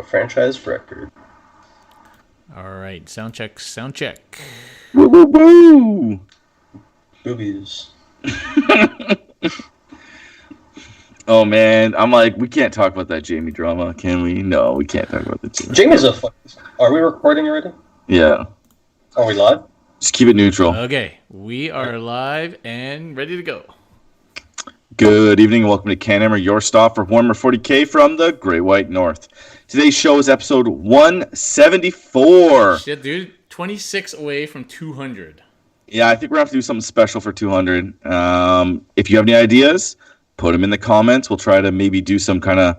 a franchise record. All right, sound check, sound check. Woo woo woo! Boobies. Oh man, I'm like, we can't talk about that Jamie drama, can we? No, we can't talk about the Jamie. Jamie's a fuck. Are we recording already? Yeah. Are we live? Just keep it neutral. Okay, we are live and ready to go. Good evening and welcome to CanHammer, your stop for warmer 40K from the Great White North. Today's show is episode 174. Shit, dude, 26 away from 200. Yeah, I think we're going to have to do something special for 200. If you have any ideas, put them in the comments. We'll try to maybe do some kind of...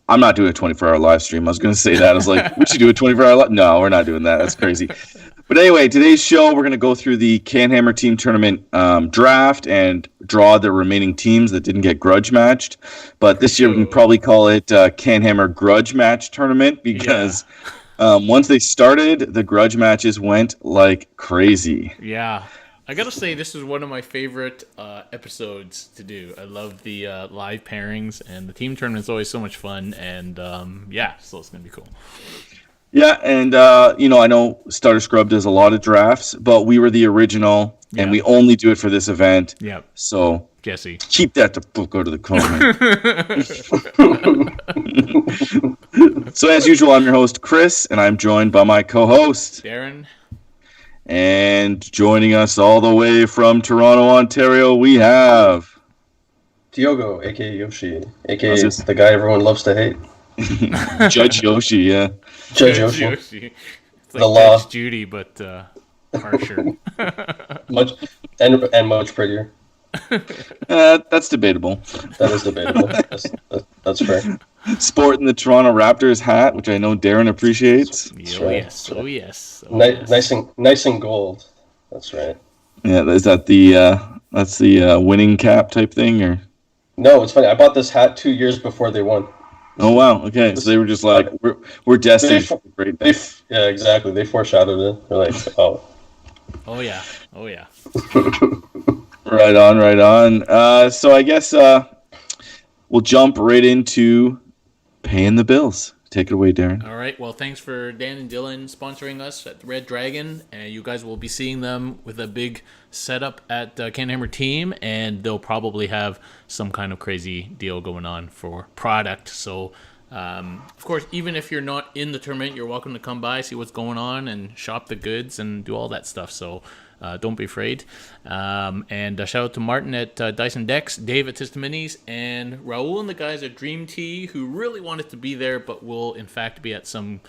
I'm not doing a 24-hour live stream. I was going to say that. I was like, we should do a 24-hour live... No, we're not doing that. That's crazy. But anyway, today's show, we're going to go through the CanHammer team tournament draft and draw the remaining teams that didn't get grudge matched. But this year, we can probably call it CanHammer Grudge Match Tournament because once they started, the grudge matches went like crazy. Yeah. I gotta say, this is one of my favorite episodes to do. I love the live pairings, and the team tournament's always so much fun, and so it's gonna be cool. Yeah, and I know Starter Scrub does a lot of drafts, but we were the original, and we only do it for this event. Yep. So Jesse, keep that to go to the comment. So as usual, I'm your host, Chris, and I'm joined by my co-host, Darren. And joining us all the way from Toronto, Ontario, we have... Diogo, a.k.a. Yoshi, a.k.a. the guy everyone loves to hate. Judge Yoshi, yeah. Judge Yoshi. It's like The law. Judge Judy, but harsher. much prettier. That's debatable. That is debatable. That's fair. Sporting the Toronto Raptors hat, which I know Darren appreciates. Oh yes. Nice and gold. That's right. Yeah, is that the winning cap type thing, or? No, it's funny. I bought this hat 2 years before they won. Oh wow! Okay, so they were just like, we're destined for great. Yeah, exactly. They foreshadowed it. They're like, oh. Oh yeah. Right on. So I guess we'll jump right into paying the bills. Take it away, Darren. All right. Well, thanks for Dan and Dylan sponsoring us at the Red Dragon. And you guys will be seeing them with a big setup at CanHammer team. And they'll probably have some kind of crazy deal going on for product. So, of course, even if you're not in the tournament, you're welcome to come by, see what's going on, and shop the goods and do all that stuff. So don't be afraid. And shout out to Martin at Dyson Decks, Dave at System Minis, and Raul and the guys at Dream Tea, who really wanted to be there, but will in fact be at some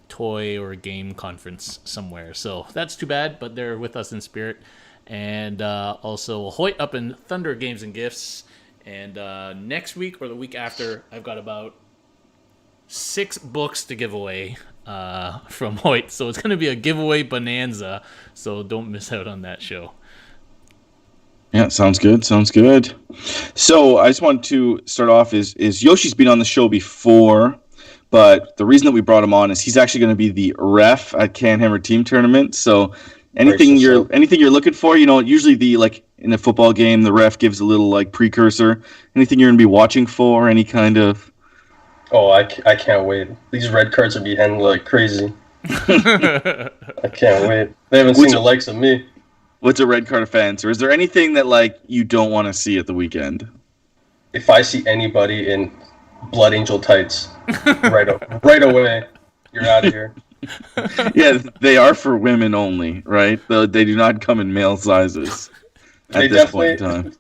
toy or game conference somewhere. So that's too bad, but they're with us in spirit. And also Hoyt up in Thunder Games and Gifts. And next week or the week after, I've got about 6 books to give away from Hoyt, so it's going to be a giveaway bonanza, so don't miss out on that show. Yeah, sounds good. So I just want to start off is Yoshi's been on the show before, but the reason that we brought him on is he's actually going to be the ref at CanHammer team tournament. So anything you're looking for, usually in a football game, the ref gives a little precursor. Anything you're going to be watching for, any kind of... Oh, I can't wait. These red cards will be handled like crazy. I can't wait. They haven't seen the likes of me. What's a red card offense? Or is there anything that you don't want to see at the weekend? If I see anybody in Blood Angel tights, right away, you're out of here. Yeah, they are for women only, right? They do not come in male sizes at this point in time.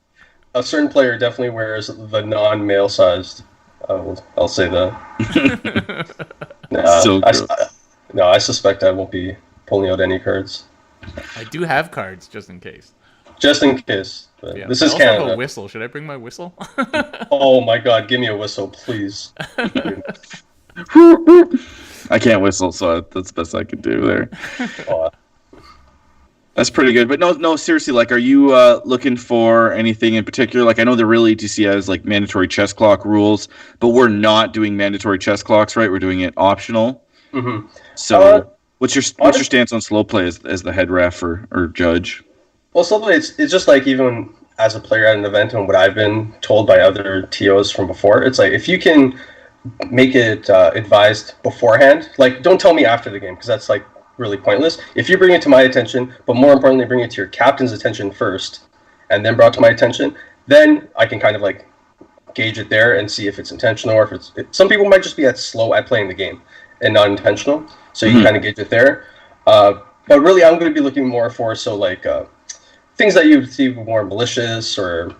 A certain player definitely wears the non-male sized. I'll say that. I suspect I won't be pulling out any cards. I do have cards, just in case. But yeah, this is I Canada. have a whistle. Should I bring my whistle? Oh my god, give me a whistle, please. I can't whistle, so that's the best I can do there. Oh. That's pretty good. But no, seriously, are you looking for anything in particular? I know the real ETC has mandatory chess clock rules, but we're not doing mandatory chess clocks, right? We're doing it optional. Mm-hmm. So what's your stance on slow play as the head ref or judge? Well, slow play, it's just even as a player at an event and what I've been told by other TOs from before, it's if you can make it advised beforehand. Like, don't tell me after the game because that's like really pointless. If you bring it to my attention, but more importantly, bring it to your captain's attention first, and then brought to my attention, then I can kind of like gauge it there and see if it's intentional or if it's. Some people might just be slow at playing the game and not intentional, so you can kind of gauge it there. But really, I'm going to be looking more for things that you see more malicious or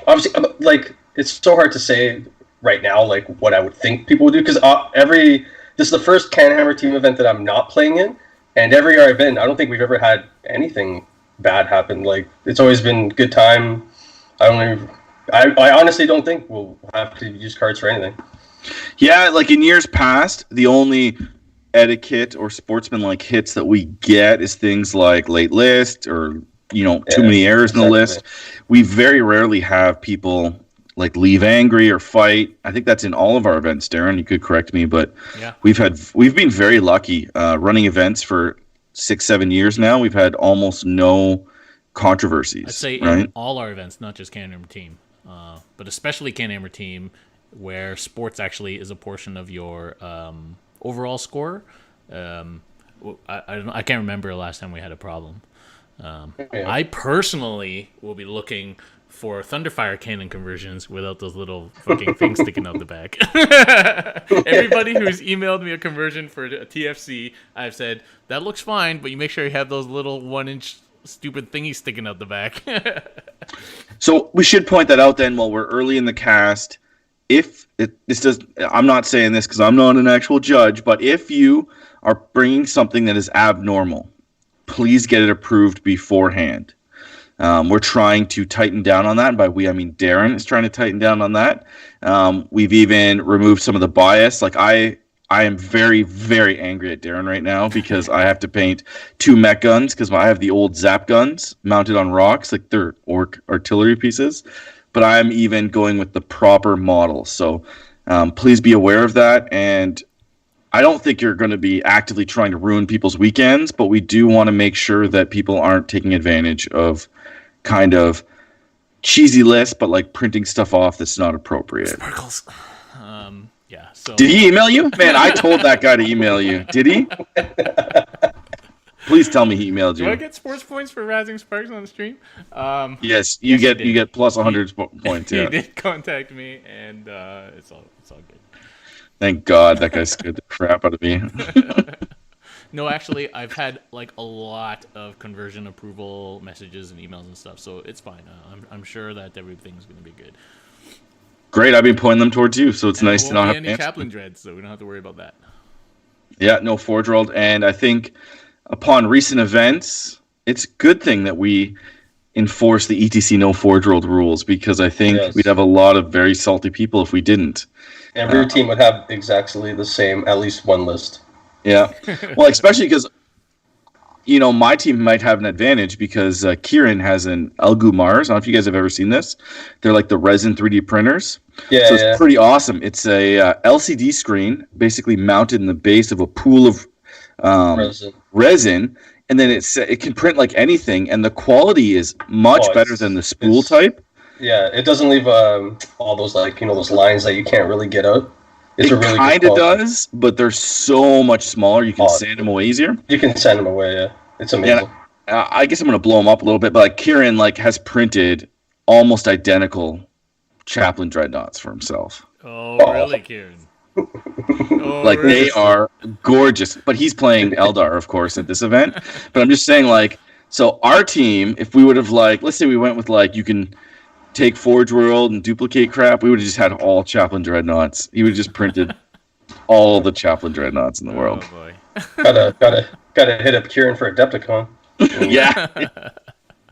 obviously like it's so hard to say right now like what I would think people would do because this is the first CanHammer team event that I'm not playing in, and every year I've been, I don't think we've ever had anything bad happen. Like it's always been good time. I honestly don't think we'll have to use cards for anything. Yeah, like in years past, the only etiquette or sportsman-like hits that we get is things like late list or too many errors in the list. We very rarely have people like leave angry or fight. I think that's in all of our events, Darren. You could correct me, but yeah. We've been very lucky running events for 6-7 years now. We've had almost no controversies. I'd say right? in all our events, not just CanHammer Team, but especially CanHammer Team, where sports actually is a portion of your overall score. I can't remember the last time we had a problem. I personally will be looking for Thunderfire cannon conversions without those little fucking things sticking out the back. Everybody who's emailed me a conversion for a TFC, I've said, that looks fine, but you make sure you have those little 1-inch stupid thingies sticking out the back. So we should point that out then while we're early in the cast. I'm not saying this because I'm not an actual judge, but if you are bringing something that is abnormal, please get it approved beforehand. We're trying to tighten down on that. And by we, I mean Darren is trying to tighten down on that. We've even removed some of the bias. Like I am very, very angry at Darren right now because I have to paint 2 mech guns because I have the old Zap guns mounted on rocks, like they're artillery pieces. But I'm even going with the proper model. So please be aware of that. And I don't think you're going to be actively trying to ruin people's weekends, but we do want to make sure that people aren't taking advantage of kind of cheesy lists, but like printing stuff off that's not appropriate. Sparkles. Yeah. So did he email you? Man, I told that guy to email you. Did he? Please tell me he emailed you. Do I get sports points for razzing Sparks on the stream? Yes, you get plus 100 points. Yeah. He did contact me, and it's all good. Thank God that guy scared the crap out of me. No, actually, I've had like a lot of conversion approval messages and emails and stuff, so it's fine. I'm sure that everything's going to be good. Great, I've been pointing them towards you, so it's nice to not have any chaplain dreads, so we don't have to worry about that. Yeah, no Forge World, and I think upon recent events, it's a good thing that we enforce the ETC no Forge World rules because I think we'd have a lot of very salty people if we didn't. Every team would have exactly the same, at least one list. Yeah. Well, especially because, my team might have an advantage because Kieran has an Elgu Mars. I don't know if you guys have ever seen this. They're like the resin 3D printers. Yeah. So it's pretty awesome. It's a LCD screen basically mounted in the base of a pool of resin. And then it can print like anything. And the quality is much better than the spool type. Yeah, it doesn't leave all those those lines that you can't really get out. It really kind of does, but they're so much smaller. You can sand them away easier. You can sand them away. Yeah, it's amazing. Yeah, I guess I'm gonna blow them up a little bit, but like Kieran has printed almost identical Chaplain Dreadnoughts for himself. Oh, really, Kieran? They are gorgeous, but he's playing Eldar, of course, at this event. But I'm just saying, so our team, if we would have let's say we went with you can take Forge World and duplicate crap, we would have just had all Chaplain Dreadnoughts. He would have just printed all the Chaplain Dreadnoughts in the world. Oh boy. gotta hit up Kieran for Adepticon. Yeah.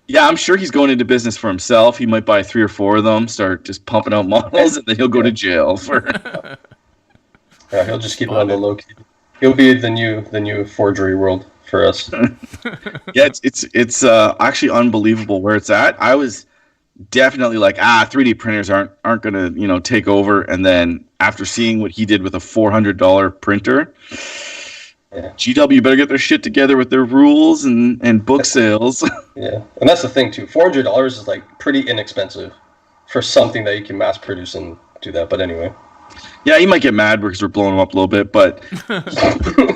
Yeah, I'm sure he's going into business for himself. He might buy 3 or 4 of them, start just pumping out models, and then he'll go to jail for. Yeah, he'll just keep it on the low key. He'll be the new forgery world for us. Yeah, it's actually unbelievable where it's at. I was definitely 3D printers aren't gonna take over, and then after seeing what he did with a $400 printer, GW better get their shit together with their rules and book sales. Yeah, and that's the thing too. $400 is pretty inexpensive for something that you can mass produce and do that. But anyway, Yeah, he might get mad because we're blowing him up a little bit, but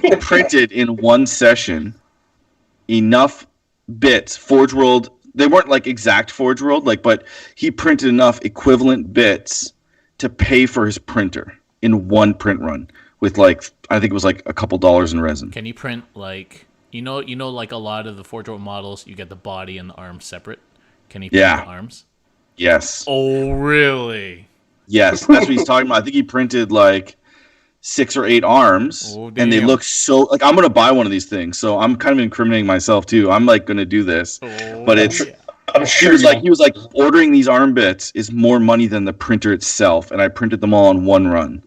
he printed in one session enough bits. Forge World, they weren't like exact Forge World, like, but he printed enough equivalent bits to pay for his printer in one print run with like I think it was like a couple dollars in resin. Can you print like like a lot of the Forge World models, you get the body and the arms separate? Can he print Yeah. the arms? Yes. Oh, really? Yes, that's what he's talking about. I think he printed like 6 or 8 arms, Oh, and they damn. look so like I'm gonna buy one of these things. So I'm kind of incriminating myself too. I'm like gonna do this, but it's yeah. I'm he sure was like ordering these arm bits is more money than the printer itself, and I printed them all in one run.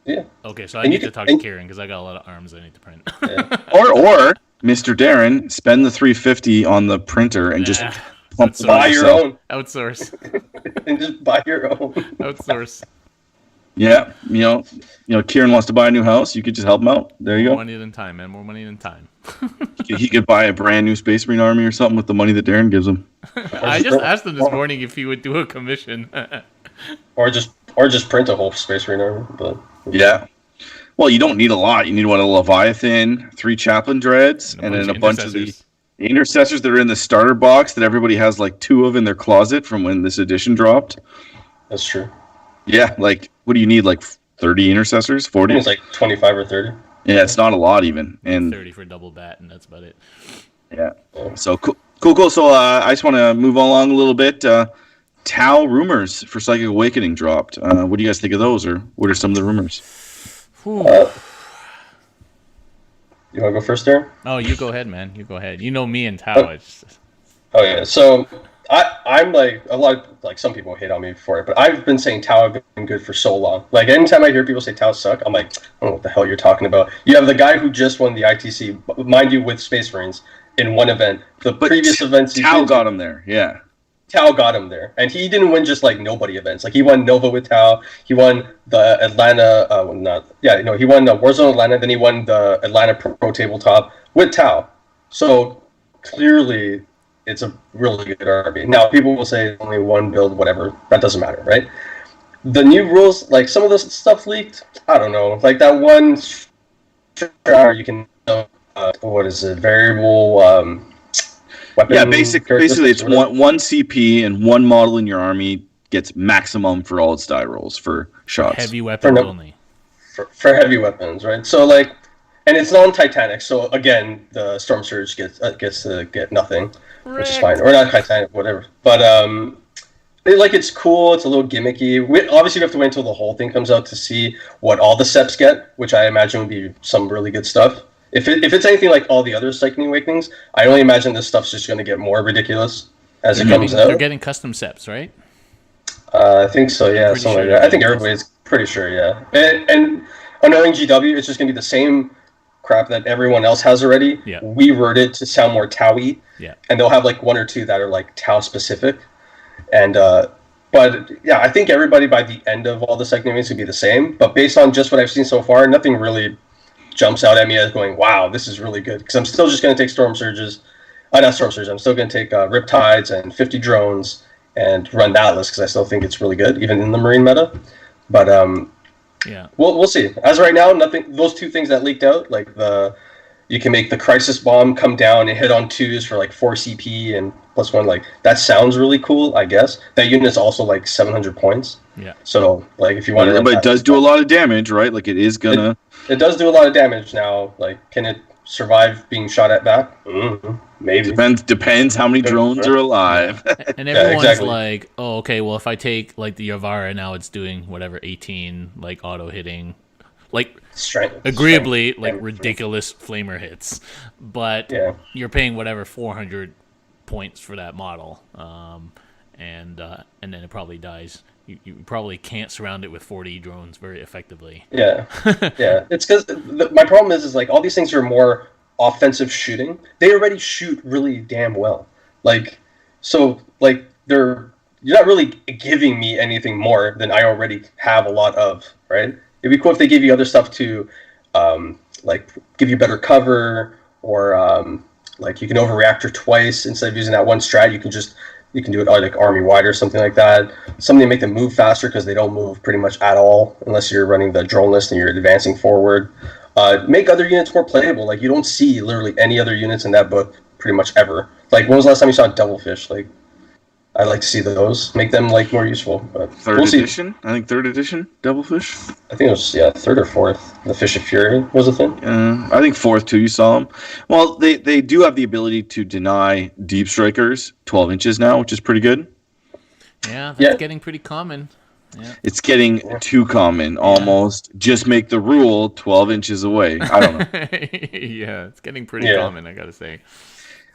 yeah. Okay, so I And need you to talk can- to Kieran because I got a lot of arms I need to print. Yeah. Or Mr. Darren, spend the $350 on the printer and just Nah, pump that's them Buy out your yourself. own outsource. and just buy your own. Outsource. Yeah, you know, Kieran wants to buy a new house. You could just help him out. There you More go. money than time, man. More money than time. He could buy a brand new Space Marine army or something with the money that Darren gives him. I just asked him this morning if he would do a commission. Or just print a whole Space Marine army. But Yeah. Well, you don't need a lot. You need a Leviathan, 3 Chaplain Dreads, and then a bunch of the intercessors. intercessors that are in the starter box that everybody has like 2 of in their closet from when this edition dropped. that's true. Yeah, like what do you need? Like 30 intercessors, I 40? think it's like 25 or 30. Yeah, it's not a lot even. And 30 for double bat, and that's about it. yeah, so cool. So I just want to move along a little bit. Tau rumors for Psychic Awakening dropped. What do you guys think of those, or what are some of the rumors? Whew. You want to go first, Darren? Oh, you go ahead, man. You go ahead. You know me and Tao. It's just- Oh yeah. So I'm like a lot of, like some people hate on me for it, but I've been saying Tau have been good for so long. Like anytime I hear people say Tau suck, I'm like, I don't know what the hell you're talking about. You have the guy who just won the ITC, mind you, with Space Marines in one event. The But previous events, Tau got him there. Yeah. Tau got him there, and he didn't win just like nobody events. Like he won Nova with Tau. He won the Atlanta. He won the Warzone Atlanta. Then he won the Atlanta Pro Tabletop with Tau. So clearly, it's a really good army. Now people will say only one build, whatever. That doesn't matter, right? The new rules, like some of the stuff leaked. I don't know, like that one. You can what is it? Variable. Weapon Yeah, basically it's whatever. one CP and one model in your army gets maximum for all its die rolls for shots. heavy weapons no- only. for heavy weapons, right? So like, and it's non-Titanic. So again, the Storm Surge gets to get nothing, which is fine, or not Titanic, whatever. But it's cool. It's a little gimmicky. Obviously, we have to wait until the whole thing comes out to see what all the Seps get, which I imagine would be some really good stuff. If it's anything like all the other Psychic Awakenings, I only imagine this stuff's just going to get more ridiculous as it comes They're out. getting custom seps, right? I think so, yeah, pretty something sure like that. I think they're everybody's pretty sure, yeah. And knowing GW, it's just going to be the same crap that everyone else has already. Yeah. We wrote it to sound more Tau-y, Yeah. and they'll have like 1 or 2 that are like Tau specific. And but yeah, I think everybody by the end of all the Psychic Awakenings would be the same. But based on just what I've seen so far, nothing really jumps out at me as going, wow, this is really good. Because I'm still just going to take Storm Surges. Not Storm Surges. I'm still going to take Riptides and 50 drones and run that list because I still think it's really good, even in the Marine meta. But Yeah. we'll see. As of right now, nothing. Those 2 things that leaked out, like you can make the Crisis Bomb come down and hit on 2s for like 4 CP and +1. Like that sounds really cool. I guess that unit's also like 700 points. Yeah. So like if you want to, But it does do a lot of damage, right? Like it is gonna. It does do a lot of damage now. Like, can it survive being shot at back? Maybe. Depends how many drones are alive. And everyone's exactly. like, oh, okay, well, if I take, like, the Yavara, now it's doing, whatever, 18, like, auto-hitting. Like, Strength. agreeably, Strength like, damage. ridiculous flamer hits. But Yeah. you're paying, whatever, 400 points for that model. And then it probably dies. You probably can't surround it with 40 drones very effectively. Yeah. Yeah. It's because my problem is like all these things are more offensive shooting. They already shoot really damn well. Like, so like you're not really giving me anything more than I already have a lot of, right? It'd be cool if they gave you other stuff to, like give you better cover or like you can overreactor twice instead of using that one strat. You can just You can do it like army wide or something like that. Something to make them move faster because they don't move pretty much at all unless you're running the drone list and you're advancing forward. Make other units more playable. Like you don't see literally any other units in that book pretty much ever. Like when was the last time you saw Devilfish? Like I like to see those. Make them like more useful. But Third we'll see. edition? I think third edition, Devilfish. I think it was third or fourth. The Fish of Fury was a thing. I think fourth too. You saw them. Well, they do have the ability to deny deep strikers 12 inches now, which is pretty good. Yeah, that's getting pretty common. Yeah. It's getting too common, almost. Just make the rule 12 inches away. I don't know. Yeah, it's getting pretty common, I gotta say.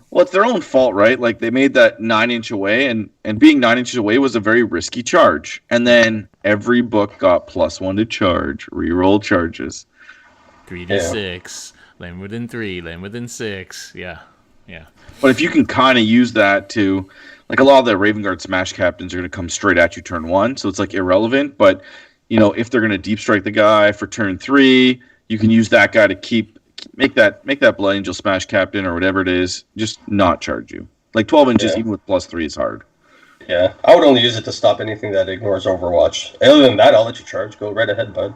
Well, it's their own fault, right? Like they made that 9-inch away, and being 9 inches away was a very risky charge. And then every book got +1 to charge, reroll charges. 3 to 6, land within 3, land within 6. Yeah. But if you can kind of use that to, like a lot of the Raven Guard Smash Captains are going to come straight at you turn 1, so it's like irrelevant. But if they're going to deep strike the guy for turn 3, you can use that guy to make that Blood Angel Smash Captain or whatever it is just not charge you. Like 12 inches even with +3 is hard. Yeah, I would only use it to stop anything that ignores Overwatch. Other than that, I'll let you charge. Go right ahead, bud.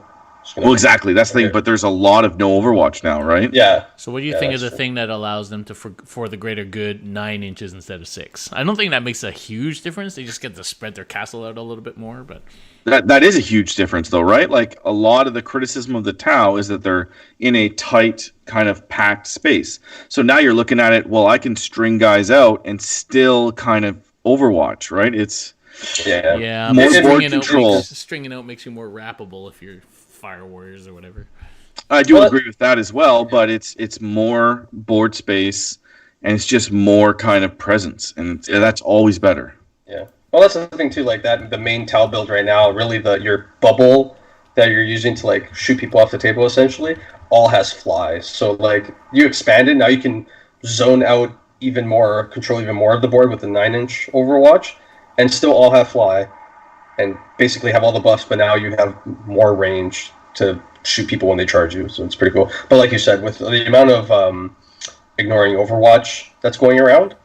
Well, exactly. That's the thing. But there's a lot of no Overwatch now, right? Yeah. So what do you think of the thing that allows them to, for the greater good, 9 inches instead of 6? I don't think that makes a huge difference. They just get to spread their castle out a little bit more, but... That is a huge difference, though, right? Like, a lot of the criticism of the Tau is that they're in a tight, kind of packed space. So now you're looking at it, well, I can string guys out and still kind of Overwatch, right? It's... Yeah, more board control. Stringing out makes you more rappable if you're Fire Warriors or whatever. I do agree with that as well, but it's more board space, and it's just more kind of presence, and that's always better. Yeah. Well, that's the thing too. Like that, the main Tau build right now, really your bubble that you're using to like shoot people off the table, essentially, all has flies. So like you expand it, now you can zone out even more, control even more of the board with the 9-inch Overwatch, and still all have fly, and basically have all the buffs. But now you have more range to shoot people when they charge you, so it's pretty cool. But like you said, with the amount of ignoring Overwatch that's going around.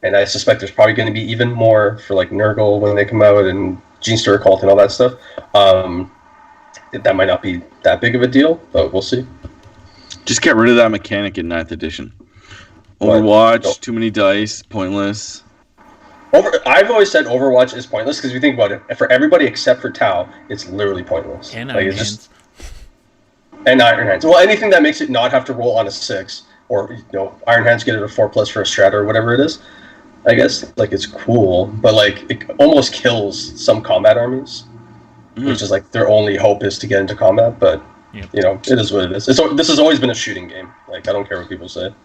And I suspect there's probably going to be even more for like Nurgle when they come out and Gene Stir Cult and all that stuff. That might not be that big of a deal, but we'll see. Just get rid of that mechanic in 9th edition. Overwatch, too many dice, pointless. I've always said Overwatch is pointless because if you think about it, for everybody except for Tau, it's literally pointless. And Iron Hands. And Iron Hands. Well, anything that makes it not have to roll on a 6, or Iron Hands get it a 4+ for a strat or whatever it is. I guess like it's cool, but like it almost kills some combat armies, which is like their only hope is to get into combat. But it is what it is. This has always been a shooting game. Like I don't care what people say.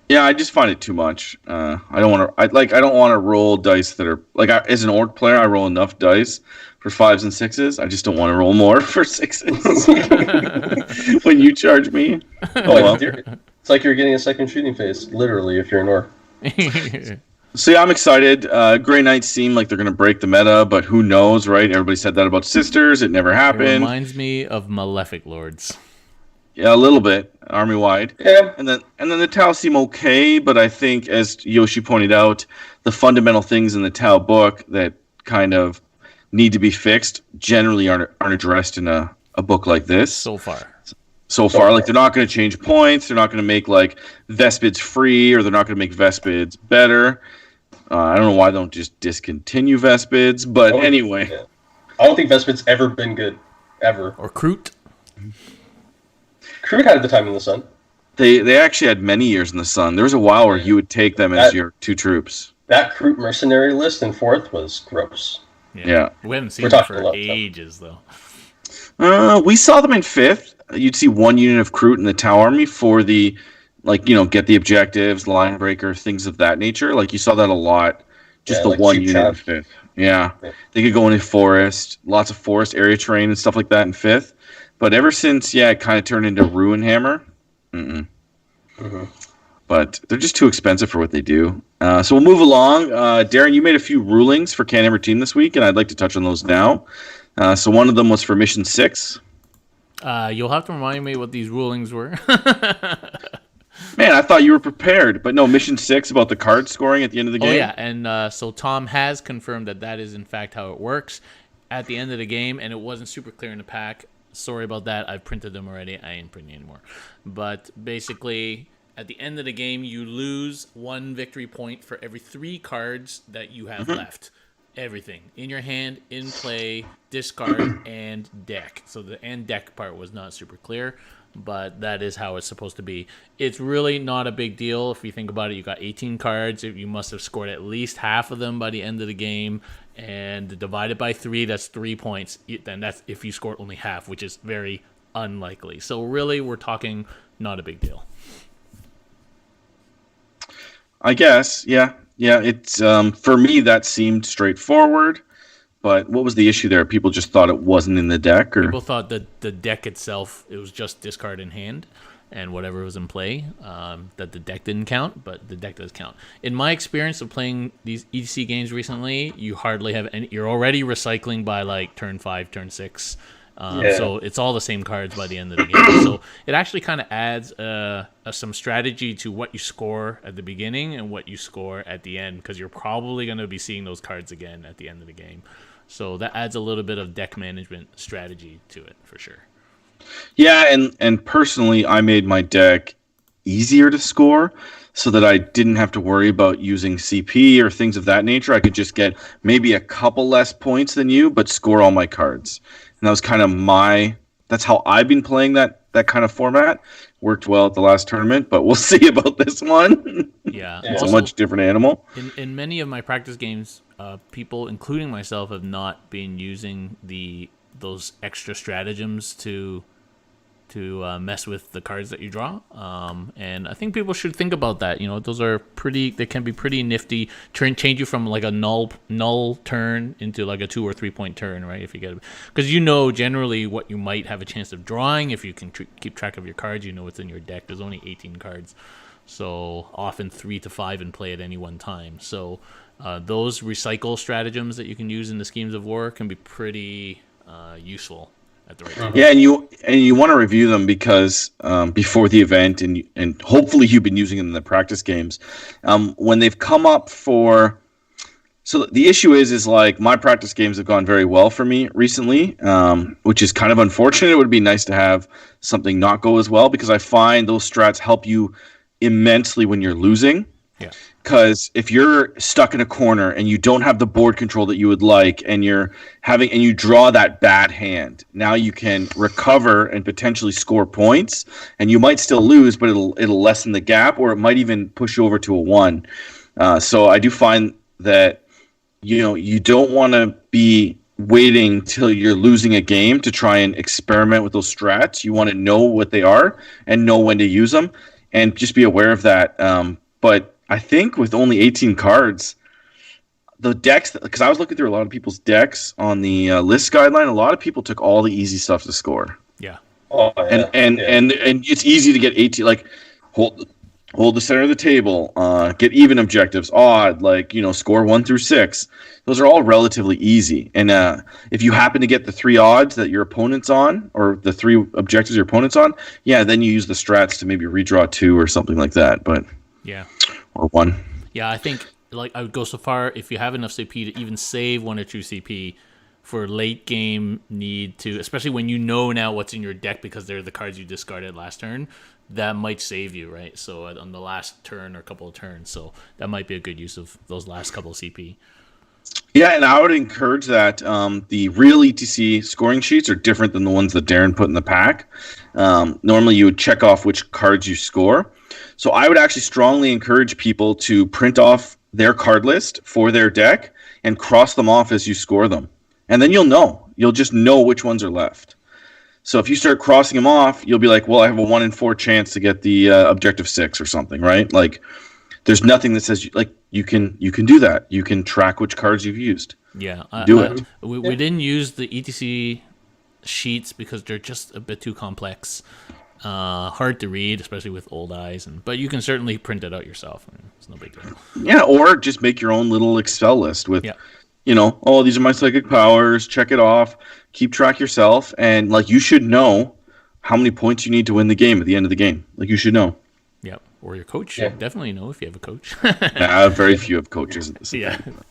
Yeah, I just find it too much. I don't want to. I don't want to roll dice that are like as an orc player. I roll enough dice for 5s and 6s. I just don't want to roll more for 6s. When you charge me, it's like you're getting a second shooting phase, literally, if you're an orc. So yeah, I'm excited. Grey Knights seem like they're going to break the meta, but who knows, right? Everybody said that about Sisters. It never happened. It reminds me of Malefic Lords. Yeah, a little bit, army-wide. Yeah. And then the Tau seem okay, but I think, as Yoshi pointed out, the fundamental things in the Tau book that kind of need to be fixed generally aren't addressed in a book like this. So far. Like they're not going to change points. They're not going to make like Vespids free, or they're not going to make Vespids better. I don't know why they don't just discontinue Vespids, but anyway. Yeah. I don't think Vespid's ever been good, ever. Or Kroot. Kroot had the time in the sun. They actually had many years in the sun. There was a while where you would take them as your 2 troops. That Kroot mercenary list in 4th was gross. Yeah. We haven't seen them for ages, though. We saw them in 5th. You'd see 1 unit of Kroot in the Tau army for the, get the objectives, line breaker, things of that nature. Like, you saw that a lot. Just the like 1 unit in 5th. Yeah. They could go into forest, lots of forest area terrain and stuff like that in 5th. But ever since, it kind of turned into Ruin Hammer. But they're just too expensive for what they do. So we'll move along. Darren, you made a few rulings for CanHammer Team this week, and I'd like to touch on those now. So one of them was for Mission 6. You'll have to remind me what these rulings were. Man, I thought you were prepared, but no. Mission 6 about the card scoring at the end of the game. Oh yeah, and so Tom has confirmed that that is in fact how it works at the end of the game, and it wasn't super clear in the pack. Sorry about that. I've printed them already. I ain't printing anymore. But basically, at the end of the game, you lose 1 victory point for every 3 cards that you have left. Everything in your hand, in play, discard, and deck. So the and deck part was not super clear, but that is how it's supposed to be. It's really not a big deal if you think about it. You got 18 cards. You must have scored at least half of them by the end of the game, and divided by 3, that's 3 points. Then that's if you score only half, which is very unlikely. So really, we're talking not a big deal. I guess, yeah. It's for me that seemed straightforward, but what was the issue there? People just thought it wasn't in the deck, or People thought that the deck itself, it was just discard in hand, and whatever was in play, that the deck didn't count, but the deck does count. In my experience of playing these EDC games recently, you hardly have any. You're already recycling by like turn 5, turn 6. So it's all the same cards by the end of the game. So it actually kind of adds some strategy to what you score at the beginning and what you score at the end, because you're probably going to be seeing those cards again at the end of the game. So that adds a little bit of deck management strategy to it for sure. yeah. And personally, I made my deck easier to score so that I didn't have to worry about using CP or things of that nature. I could just get maybe a couple less points than you, but score all my cards. And that was kind of that's how I've been playing that kind of format. Worked well at the last tournament, but we'll see about this one. Yeah. It's Also, a much different animal. in many of my practice games, people, including myself, have not been using those extra stratagems to mess with the cards that you draw. And I think people should think about that. Those are they can be pretty nifty. Change you from like a null turn into like a 2 or 3 point turn, right? If you get it, because generally what you might have a chance of drawing if you can keep track of your cards. What's in your deck. There's only 18 cards, so often 3 to 5 in play at any one time. So those recycle stratagems that you can use in the schemes of war can be pretty useful at the right time. Yeah, and you want to review them because before the event, and hopefully you've been using them in the practice games, when they've come up for. So the issue is like my practice games have gone very well for me recently, which is kind of unfortunate. It would be nice to have something not go as well, because I find those strats help you immensely when you're losing. Yeah. Because if you're stuck in a corner and you don't have the board control that you would like, and you draw that bad hand, now you can recover and potentially score points, and you might still lose, but it'll lessen the gap, or it might even push you over to a 1. So I do find that you don't want to be waiting till you're losing a game to try and experiment with those strats. You want to know what they are and know when to use them, and just be aware of that. But I think with only 18 cards, the decks, because I was looking through a lot of people's decks on the list guideline, a lot of people took all the easy stuff to score. Yeah. Oh, yeah. And it's easy to get 18, like hold the center of the table, get even objectives, odd, score 1 through 6. Those are all relatively easy. And if you happen to get the 3 odds that your opponent's on, or the 3 objectives your opponent's on, yeah, then you use the strats to maybe redraw 2 or something like that. But Yeah. or 1. Yeah, I think I would go so far, if you have enough CP to even save 1 or 2 CP for late game need to, especially when you know now what's in your deck because they're the cards you discarded last turn, that might save you, right? So on the last turn or a couple of turns, so that might be a good use of those last couple of CP. Yeah, and I would encourage that. The real ETC scoring sheets are different than the ones that Darren put in the pack. Normally you would check off which cards you score. So I would actually strongly encourage people to print off their card list for their deck and cross them off as you score them. And then you'll know. You'll just know which ones are left. So if you start crossing them off, you'll be like, well, I have a 1 in 4 chance to get the objective 6 or something, right? Like, there's nothing that says you can do that. You can track which cards you've used. Yeah. Do it. We didn't use the ETC sheets because they're just a bit too complex. Hard to read, especially with old eyes, but you can certainly print it out yourself. It's no big deal. Yeah, or just make your own little Excel list with, Yeah. These are my psychic powers, check it off, keep track yourself, and you should know how many points you need to win the game at the end of the game. You should know. Yep. Or your coach Yeah. should definitely know if you have a coach. Very few have coaches at this Yeah. event.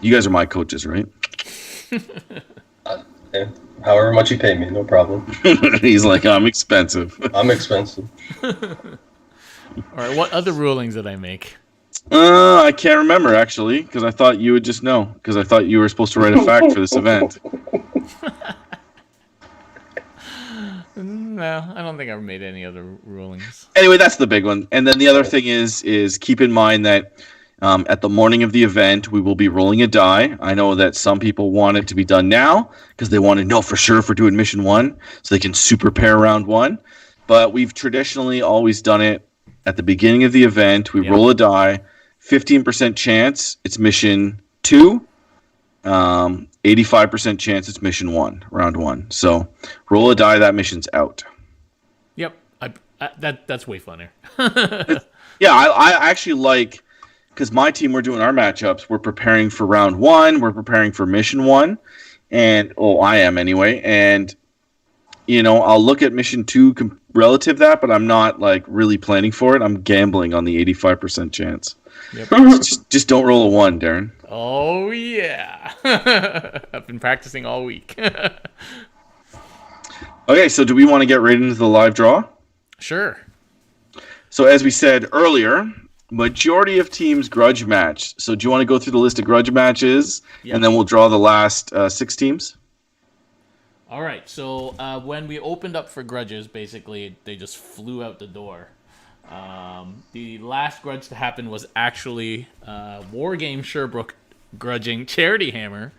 You guys are my coaches, right? Yeah. However much you pay me, no problem. He's like, I'm expensive. I'm expensive. All right. What other rulings did I make? I can't remember, actually, because I thought you would just know, because I thought you were supposed to write a fact for this event. No, I don't think I've made any other rulings. Anyway, that's the big one. And then the other thing is keep in mind that at the morning of the event, we will be rolling a die. I know that some people want it to be done now because they want to know for sure if we're doing mission 1 so they can super pair round 1. But we've traditionally always done it at the beginning of the event. We roll a die, 15% chance it's mission 2, 85% chance it's mission 1, round 1. So roll a die, that mission's out. Yep. That's way funner. Yeah, I actually like, because my team, we're doing our matchups. We're preparing for round 1. We're preparing for mission 1. And, I am anyway. And, I'll look at mission 2 relative to that, but I'm not, really planning for it. I'm gambling on the 85% chance. Yep. Just don't roll a 1, Darren. Oh, yeah. I've been practicing all week. Okay, so do we want to get right into the live draw? Sure. So as we said earlier, majority of teams grudge match. So do you want to go through the list of grudge matches, and then we'll draw the last 6 teams? All right. So when we opened up for grudges, basically they just flew out the door. The last grudge to happen was actually Wargame Sherbrooke grudging Charity Hammer.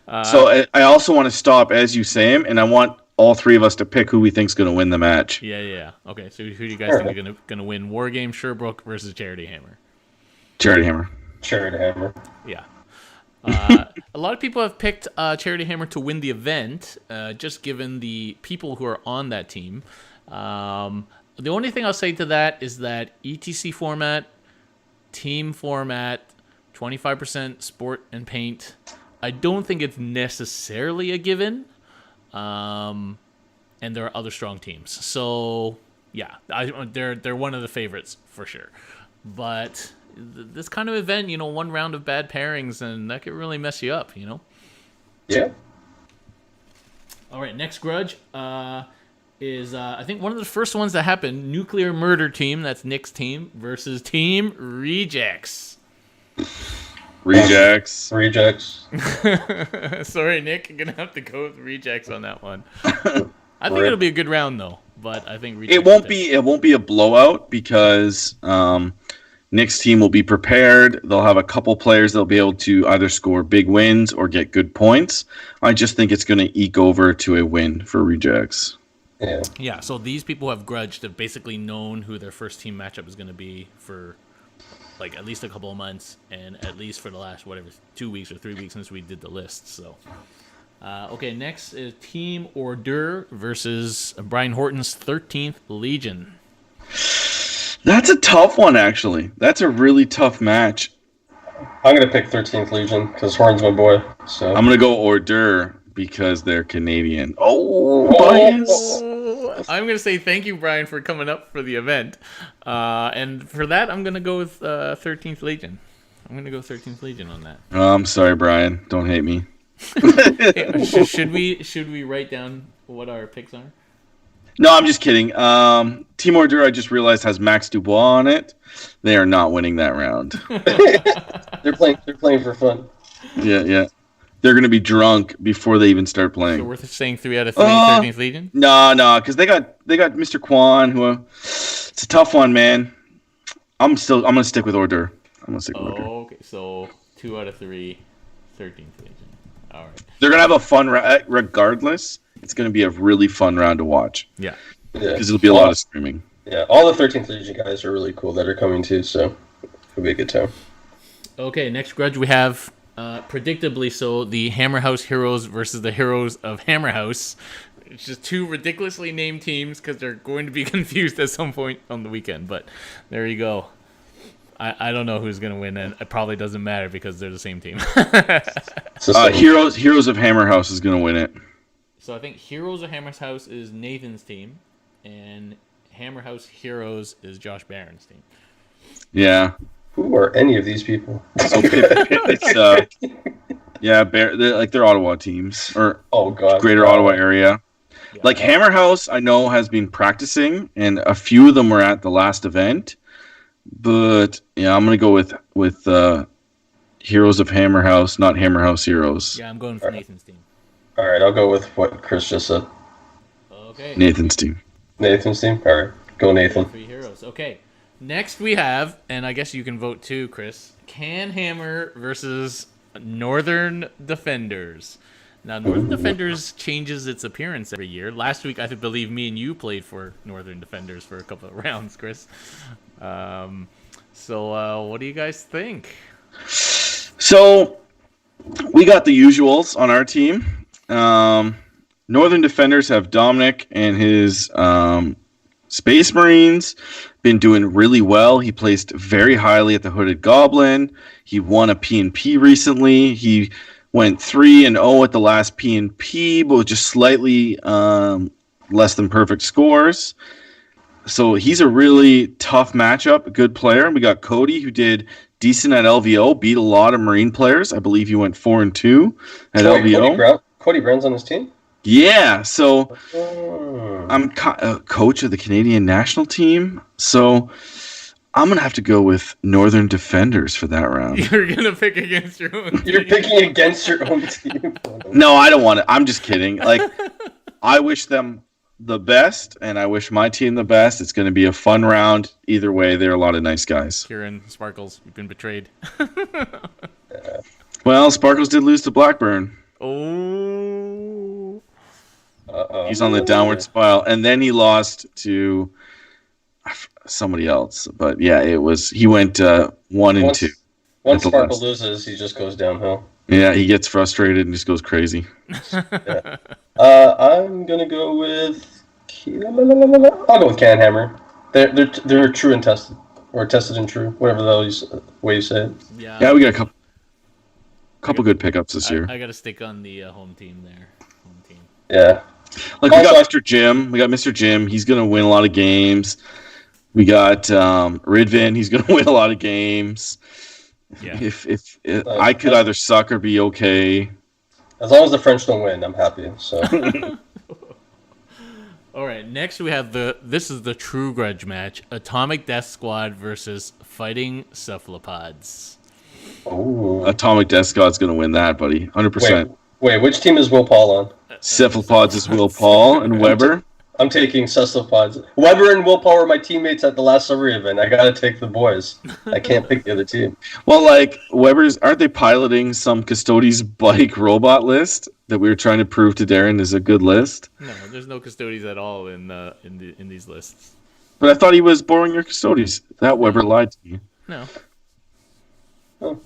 So I also want to stop as you say them, and I want all 3 of us to pick who we think's going to win the match. Yeah. Okay, so who do you guys think are gonna win Wargame Sherbrooke versus Charity Hammer? Charity Hammer. Charity Hammer. Yeah. A lot of people have picked Charity Hammer to win the event, just given the people who are on that team. The only thing I'll say to that is that ETC format, team format, 25% sport and paint, I don't think it's necessarily a given. And there are other strong teams. So, yeah, they're one of the favorites for sure. But this kind of event, one round of bad pairings, and that could really mess you up, Yeah. All right, next grudge is, I think, one of the first ones that happened, Nuclear Murder Team, that's Nick's team, versus Team Rejects. Rejects. Sorry, Nick, you're going to have to go with Rejects on that one. I think it'll be a good round, though, but I think Rejects... It won't be a blowout because Nick's team will be prepared. They'll have a couple players that'll be able to either score big wins or get good points. I just think it's going to eke over to a win for Rejects. Yeah, so these people who have grudged have basically known who their first team matchup is going to be for at least a couple of months, and at least for the last 2 weeks or 3 weeks since we did the list. So okay, next is Team Hors versus Brian Horton's 13th Legion. That's a tough one, actually. That's a really tough match. I'm going to pick 13th Legion because Horn's my boy. So I'm going to go Hors d'oeuvre because they're Canadian. Bias. I'm going to say thank you, Brian, for coming up for the event. And for that, I'm going to go with 13th Legion. I'm going to go 13th Legion on that. Oh, I'm sorry, Brian. Don't hate me. Hey, should we write down what our picks are? No, I'm just kidding. Team Hors d'oeuvre, I just realized, has Max Dubois on it. They are not winning that round. They're playing for fun. Yeah. They're going to be drunk before they even start playing. So worth saying 3 out of 3, 13th Legion? No, because they got Mr. Kwan, who it's a tough one, man. I'm going to stick with Hors d'oeuvre. Okay, so 2 out of 3, 13th Legion. All right. They're going to have a fun round. Regardless, it's going to be a really fun round to watch. Yeah. Because it'll be a lot of screaming. Yeah, all the 13th Legion guys are really cool that are coming too, so it'll be a good time. Okay, next grudge we have, predictably so, the Hammer House Heroes versus the Heroes of Hammer House. It's just 2 ridiculously named teams because they're going to be confused at some point on the weekend. But there you go. I don't know who's going to win, and it probably doesn't matter because they're the same team. Heroes of Hammer House is going to win it. So I think Heroes of Hammer House is Nathan's team, and Hammer House Heroes is Josh Barron's team. Yeah. Who are any of these people? So it's they're Ottawa teams or Oh god, Greater Ottawa area. Yeah. Like Hammer House, I know has been practicing, and a few of them were at the last event. But yeah, I'm gonna go with Heroes of Hammer House, not Hammer House Heroes. Yeah, I'm going for Nathan's team. All right, I'll go with what Chris just said. Okay. Nathan's team. Nathan's team. All right, go Nathan. 3 heroes. Okay. Next we have, and I guess you can vote too, Chris. CanHammer versus Northern Defenders. Now, Northern Defenders changes its appearance every year. Last week, I believe me and you played for Northern Defenders for a couple of rounds, Chris. So, what do you guys think? So, we got the usuals on our team. Northern Defenders have Dominic and his Space Marines. Been doing really well. He placed very highly at the Hooded Goblin. He won a P&P recently. He went 3-0 at the last P&P, but with just slightly less than perfect scores. So he's a really tough matchup, a good player. We got Cody, who did decent at LVO, beat a lot of Marine players. I believe he went 4-2 at LVO. Cody Brown's on his team? Yeah, so I'm coach of the Canadian national team, so I'm going to have to go with Northern Defenders for that round. You're going to pick against your own team. You're picking against your own team. No, I don't want it. I'm just kidding. Like, I wish them the best, and I wish my team the best. It's going to be a fun round. Either way, they're a lot of nice guys. Kieran, Sparkles, you've been betrayed. Well, Sparkles did lose to Blackburn. Oh. Uh-oh. He's on the downward spiral, and then he lost to somebody else. But yeah, he went 1-2. Once Sparkle loses, he just goes downhill. Yeah, he gets frustrated and just goes crazy. Yeah. I'm gonna go with. I'll go with CanHammer. They're true and tested, or tested and true, whatever the way you say it. Yeah, we got a couple good pickups this year. I got to stick on the home team there. Home team. Yeah. Like we got Mr. Jim. We got Mr. Jim. He's gonna win a lot of games. We got Ridvin. He's gonna win a lot of games. Yeah. If I could either suck or be okay. As long as the French don't win, I'm happy. So. All right. Next, we have this is the true grudge match: Atomic Death Squad versus Fighting Cephalopods. Ooh. Atomic Death Squad's gonna win that, buddy. 100%. Wait, which team is Will Paul on? Cephalopods is Will Paul and Weber. I'm taking cephalopods. Weber and Will Paul were my teammates at the last summer event. I gotta take the boys. I can't pick the other team. Well, like aren't they piloting some Custodes bike robot list that we were trying to prove to Darren is a good list? No, there's no Custodes at all in these lists. But I thought he was borrowing your Custodes. That Weber lied to you. No. Oh.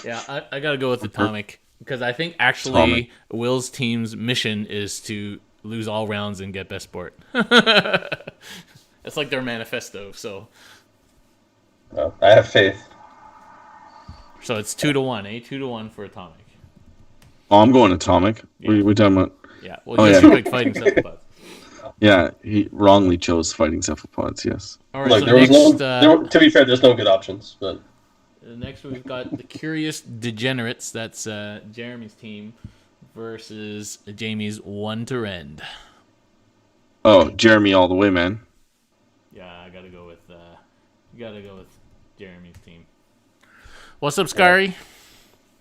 Yeah, I gotta go with Atomic because I think actually Will's team's mission is to lose all rounds and get best sport. It's like their manifesto. So I have faith. So it's 2-1, 2-1 for Atomic. Oh, I'm going Atomic. Yeah. We're talking about. Yeah. Well, you picked Fighting Cephalopods. Yeah, he wrongly chose Fighting Cephalopods. Yes. All right. Look, So there was next, to be fair, there's no good options, but. Next, we've got the Curious Degenerates. That's Jeremy's team versus Jamie's One to Rend. Oh, Jeremy all the way, man. Yeah, I gotta go with Jeremy's team. What's up, Scary?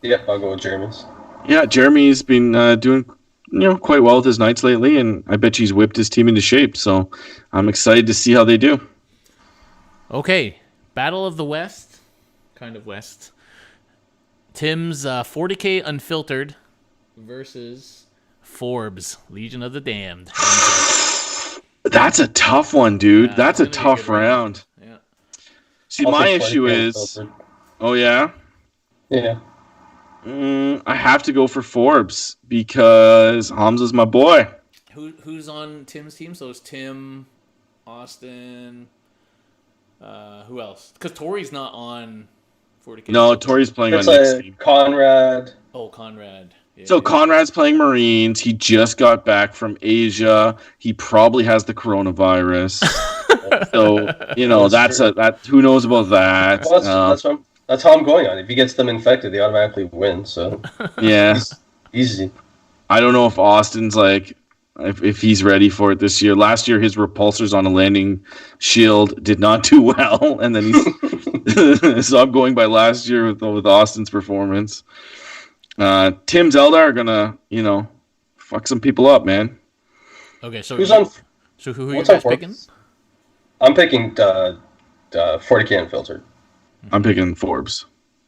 Yep, I'll go with Jeremy's. Yeah, Jeremy's been doing quite well with his Knights lately, and I bet he's whipped his team into shape. So I'm excited to see how they do. Okay, Battle of the West. Kind of West. Tim's 40K Unfiltered versus Forbes, Legion of the Damned. That's a tough one, dude. Yeah, that's a tough round. Yeah. See, my issue is... Unfiltered. Oh, yeah? Yeah. I have to go for Forbes because Hamza's my boy. Who's on Tim's team? So it's Tim, Austin... who else? Because Tori's not on 40K. No, Tori's playing it's on next team. Conrad. Oh, Conrad. Yeah, so Conrad's playing Marines. He just got back from Asia. He probably has the coronavirus. So that who knows about that? Well, that's how I'm going on. If he gets them infected, they automatically win. So Yeah, easy. I don't know if Austin's like if he's ready for it this year. Last year, his repulsors on a landing shield did not do well, and then he's so I'm going by last year with Austin's performance. Tim Zelda are gonna fuck some people up, man. Okay, so Who's on? So who are you What's on guys Forbes? picking? I'm picking 40K unfiltered. I'm picking Forbes.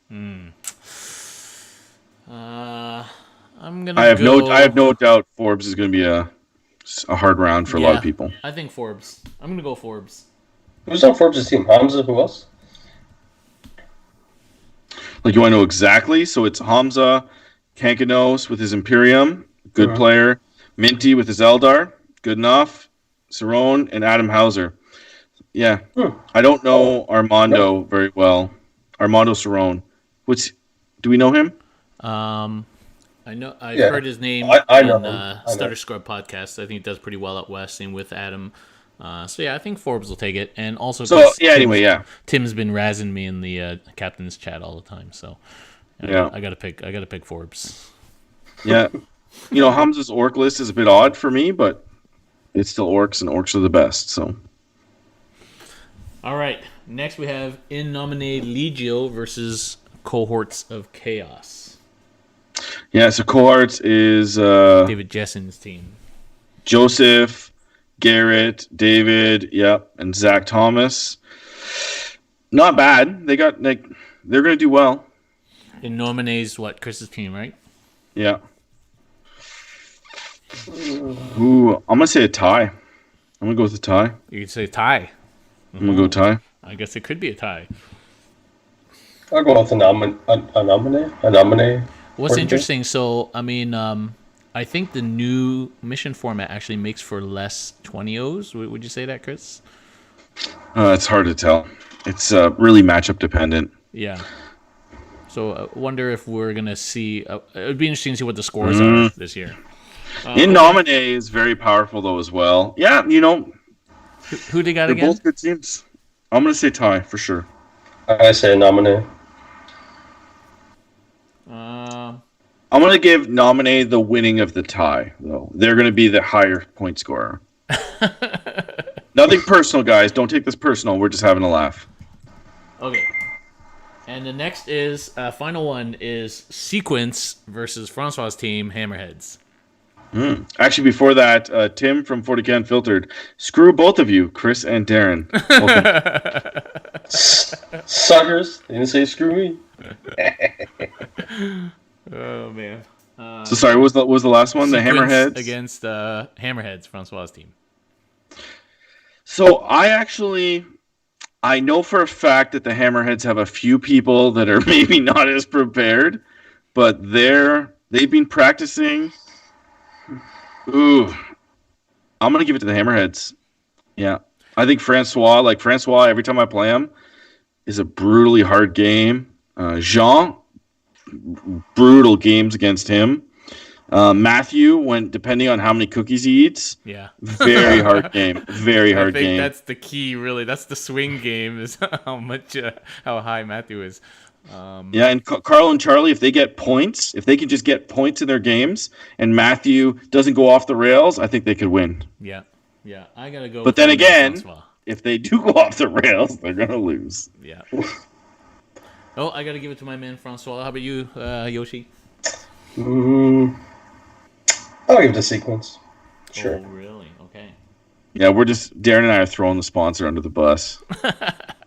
I'm gonna. I have no doubt Forbes is going to be a hard round for a lot of people. I think Forbes. I'm gonna go Forbes. Who's on Forbes' team? Hamza. Who else? Like, you want to know exactly? So it's Hamza, Kankanos with his Imperium, good player. Minty with his Eldar, good enough. Cerrone and Adam Hauser. Yeah. I don't know Armando very well. Armando Cerrone. Do we know him? I know. I've heard his name I know in him. Stutter Scrub podcast. I think he does pretty well out west, same with Adam. So yeah, I think Forbes will take it, and also Tim's been razzing me in the captain's chat all the time. So I gotta pick Forbes. Yeah, Hamza's orc list is a bit odd for me, but it's still orcs, and orcs are the best. So, all right, next we have In Nomine Legio versus Cohorts of Chaos. Yeah, so Cohorts is David Jessen's team. Joseph, Garrett, David, and Zach Thomas. Not bad. They're gonna do well. In Nomine's Chris's team, right? Yeah. Ooh, I'm gonna say a tie. I'm gonna go with a tie. You could say tie. I'm gonna go tie. I guess it could be a tie. I'll go with a nominee. What's interesting? So I mean, I think the new mission format actually makes for less 20-0s. Would you say that, Chris? It's hard to tell. It's really matchup dependent. Yeah. So I wonder if we're gonna see. It would be interesting to see what the scores are this year. In Nomine is very powerful though as well. Yeah, who they got they're again? both good teams. I'm gonna say tie for sure. I say nominee. I'm gonna give Nomine the winning of the tie though. They're gonna be the higher point scorer. Nothing personal, guys. Don't take this personal. We're just having a laugh. Okay. And the next is final one is Sequence versus Francois' team, Hammerheads. Actually, before that, Tim from 40K Unfiltered. Screw both of you, Chris and Darren. Suckers. They didn't say screw me. Oh man. So sorry, what was the last one? The Sequence Hammerheads against Hammerheads, Francois' team. So I know for a fact that the Hammerheads have a few people that are maybe not as prepared, but they've been practicing. Ooh, I'm gonna give it to the Hammerheads. Yeah, I think Francois. Every time I play him, is a brutally hard game. Jean, brutal games against him. Matthew, depending on how many cookies he eats, very hard game. Very hard game. I think that's the key, really. That's the swing game, is how high Matthew is. And Carl and Charlie, if they can just get points in their games, and Matthew doesn't go off the rails, I think they could win. Yeah, I gotta go. But then again, if they do go off the rails, they're gonna lose. Yeah. Oh, I gotta give it to my man Francois. How about you, Yoshi? I'll give it a Sequence. Sure. Oh, really? Okay. Yeah, Darren and I are throwing the sponsor under the bus.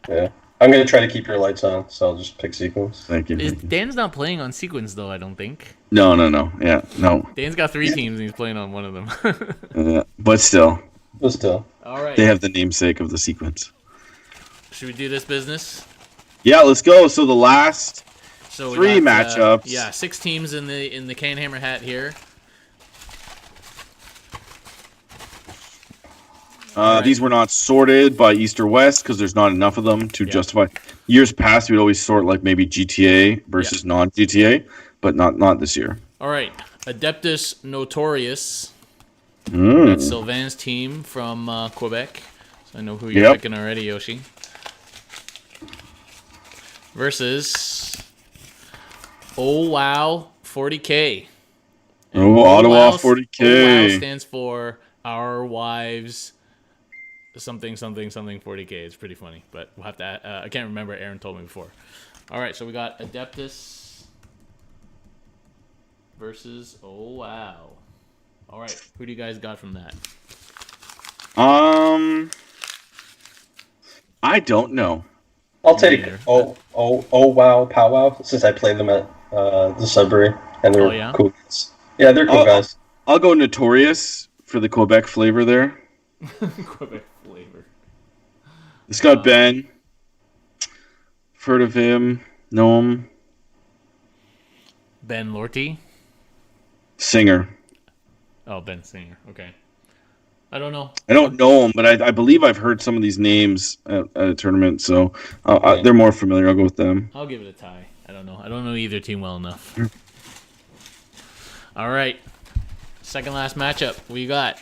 Yeah. I'm going to try to keep your lights on, so I'll just pick Sequence. Thank you. Dan's not playing on Sequence, though, I don't think. No. Yeah, no. Dan's got 3 teams, and he's playing on one of them. But still. All right. They have the namesake of the Sequence. Should we do this business? Yeah, let's go. So the last 3 matchups. 6 teams in the CanHammer hat here. These were not sorted by East or West because there's not enough of them to justify. Years past, we'd always sort like maybe GTA versus non-GTA, but not this year. All right. Adeptus Notorious. That's Sylvain's team from Quebec. I know who you're picking already, Yoshi. Versus Oh Wow 40K. And Ottawa 40K. Oh Wow stands for Our Wives something 40K. It's pretty funny, but we'll have to. I can't remember. Aaron told me before. All right, so we got Adeptus versus Oh Wow. All right, who do you guys got from that? I don't know. I'll take oh wow powwow since I played them at the Sudbury and they're cool guys. Yeah, they're cool guys. I'll go Notorious for the Quebec flavor there. Quebec flavor. It's got Ben. Heard of him? Know him? Ben Lorty. Singer. Oh, Ben Singer. Okay. I don't know. I don't know him, but I believe I've heard some of these names at a tournament, so they're more familiar. I'll go with them. I'll give it a tie. I don't know. I don't know either team well enough. All right. Second last matchup. What you got?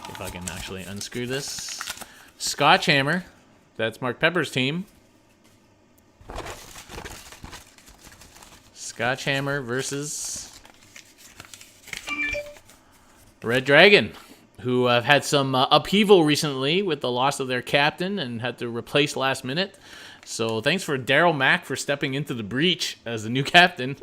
If I can actually unscrew this. CHTT. That's Mark Pepper's team. CHTT versus Red Dragon, who have had some upheaval recently with the loss of their captain and had to replace last minute. So thanks for Daryl Mack for stepping into the breach as the new captain.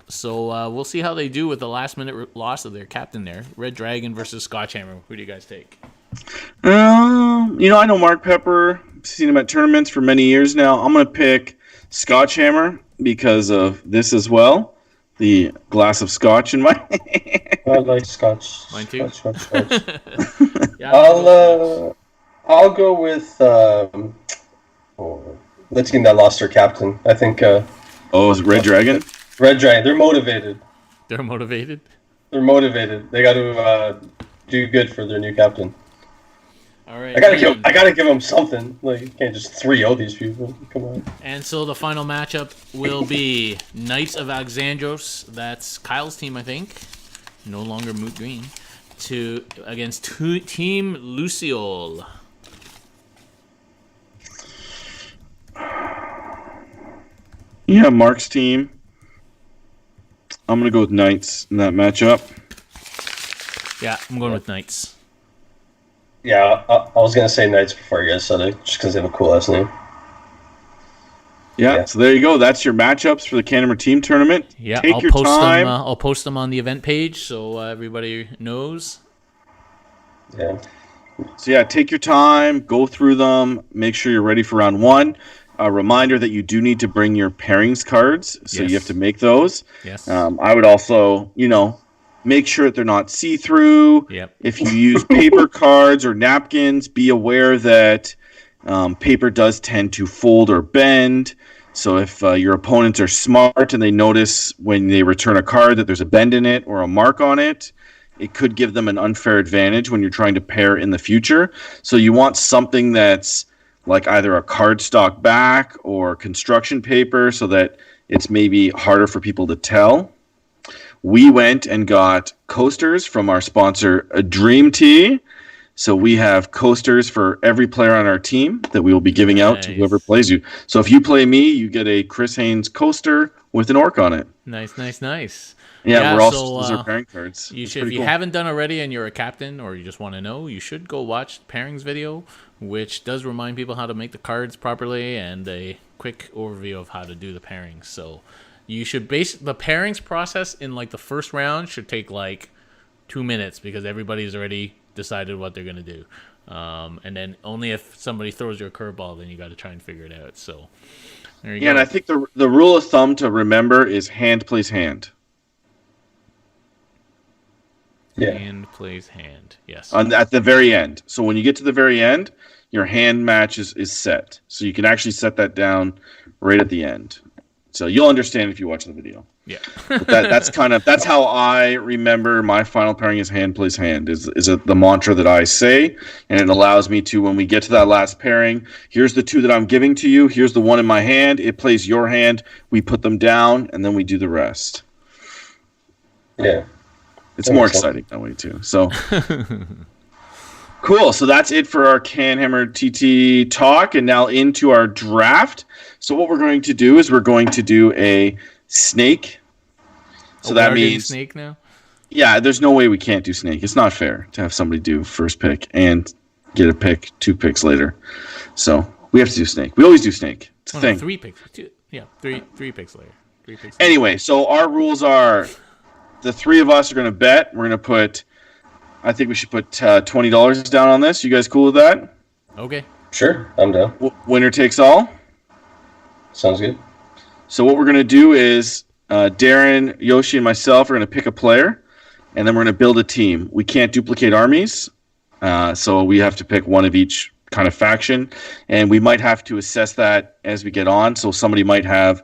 So we'll see how they do with the last minute loss of their captain there. Red Dragon versus CHTT. Who do you guys take? I know Mark Pepper. I've seen him at tournaments for many years now. I'm going to pick CHTT because of this as well. The glass of scotch in my hand. I like scotch. Mine too. Scotch. Yeah, I'll go with the team that lost their captain. I think. It's Red Dragon? Red Dragon. They're motivated. They're motivated? They're motivated. They got to do good for their new captain. All right. I gotta give them something. Like, you can't just 3-0 these people. Come on. And so the final matchup will be Knights of Alexandros. That's Kyle's team, I think. No longer Moot Green. Against Team Luciole. Yeah, Mark's team. I'm going to go with Knights in that matchup. Yeah, I'm going with Knights. Yeah, I was going to say Knights before you guys said it, just because they have a cool ass name. Yeah, so there you go. That's your matchups for the CanHammer team tournament. Yeah, Take your time. I'll post them on the event page so everybody knows. Yeah. So yeah, take your time, go through them, make sure you're ready for round one. A reminder that you do need to bring your pairings cards, so you have to make those. Yes. I would also, make sure that they're not see-through. Yep. If you use paper cards or napkins, be aware that paper does tend to fold or bend. So if your opponents are smart and they notice when they return a card that there's a bend in it or a mark on it, it could give them an unfair advantage when you're trying to pair in the future. So you want something that's like either a cardstock back or construction paper so that it's maybe harder for people to tell. We went and got coasters from our sponsor, Dream Tea. So we have coasters for every player on our team that we will be giving out to whoever plays you. So if you play me, you get a Chris Haynes coaster with an orc on it. Nice. Yeah, we're also those are pairing cards. If you haven't done already and you're a captain or you just want to know, you should go watch the pairings video, which does remind people how to make the cards properly and a quick overview of how to do the pairings. So you should base the pairings process in like the first round should take like 2 minutes because everybody's already decided what they're going to do. And then only if somebody throws you a curveball, then you got to try and figure it out. So there you go. And I think the rule of thumb to remember is hand plays hand. Yeah. Hand plays hand. Yes. At the very end. So when you get to the very end, your hand match is set. So you can actually set that down right at the end. So you'll understand if you watch the video. Yeah. But that's how I remember my final pairing is hand plays hand is the mantra that I say, and it allows me to, when we get to that last pairing, here's the two that I'm giving to you, here's the one in my hand, it plays your hand, we put them down, and then we do the rest. Yeah. It's That more makes sense. exciting that way too. So cool. So that's it for our CanHammer TT talk, and now into our draft. So what we're going to do is we're going to do a snake. So we that are doing means snake now. yeah, there's no way we can't do snake. It's not fair to have somebody do first pick and get a pick 2 picks later. So we have to do snake. We always do snake. It's a thing. 3 picks. Yeah, three picks later. 3 picks. Anyway, so our rules are the 3 of us are going to bet. We're going to put, I think we should put $20 down on this. You guys cool with that? Okay. Sure, I'm down. Winner takes all. Sounds good. So what we're going to do is Darren, Yoshi, and myself are going to pick a player, and then we're going to build a team. We can't duplicate armies, so we have to pick one of each kind of faction, and we might have to assess that as we get on. So somebody might have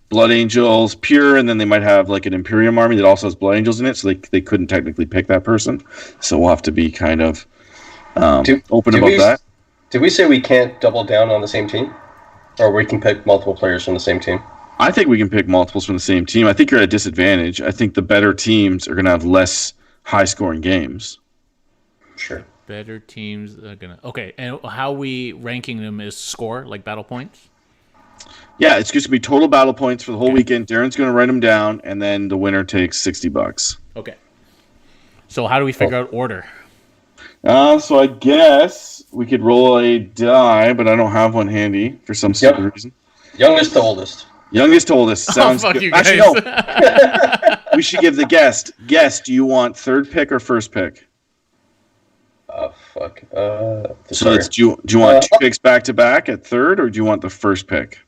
Blood Angels pure, and then they might have like an Imperium army that also has Blood Angels in it, so they couldn't technically pick that person. So we'll have to be kind of open about that. Did we say we can't double down on the same team? Or we can pick multiple players from the same team? I think we can pick multiples from the same team. I think you're at a disadvantage. I think the better teams are going to have less high-scoring games. Sure. Better teams are gonna. Okay, and how we ranking them is score, like battle points. Yeah, it's just going to be total battle points for the whole weekend. Darren's going to write them down, and then the winner takes $60. Okay. So how do we figure out order? So I guess we could roll a die, but I don't have one handy for some stupid reason. Youngest to oldest. Youngest to oldest. Sounds fuck good. you guys. Actually, no. We should give the guest. Guest, do you want third pick or first pick? Fuck. So it's, do you want 2 picks back to back at third, or do you want the first pick?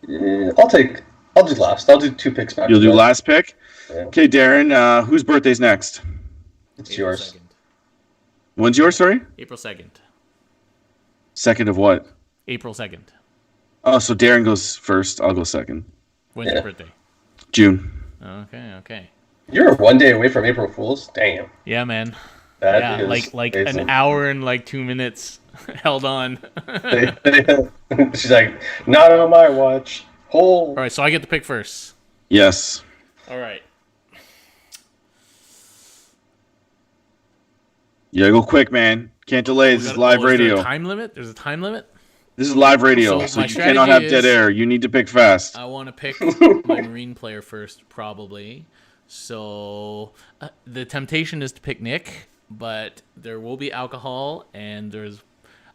I'll do last. I'll do 2 picks back. You'll do last pick? Yeah. Okay, Darren, whose birthday's next? It's April yours. 2nd. When's yours, sorry? April 2nd. Second of what? April 2nd. Oh, so Darren goes first. I'll go second. When's your birthday? June. Okay. You're 1 day away from April Fool's? Damn. Yeah, man. That Yeah, is like amazing. an hour and like 2 minutes held on. She's like, not on my watch. All right, so I get to pick first. Yes. All right. You gotta go quick, man. Can't delay. This is live Is there radio. a time limit? There's a time limit? This is live radio, So so my you cannot have strategy dead is- air. You need to pick fast. I want to pick my Marine player first, probably. So the temptation is to pick Nick, but there will be alcohol, and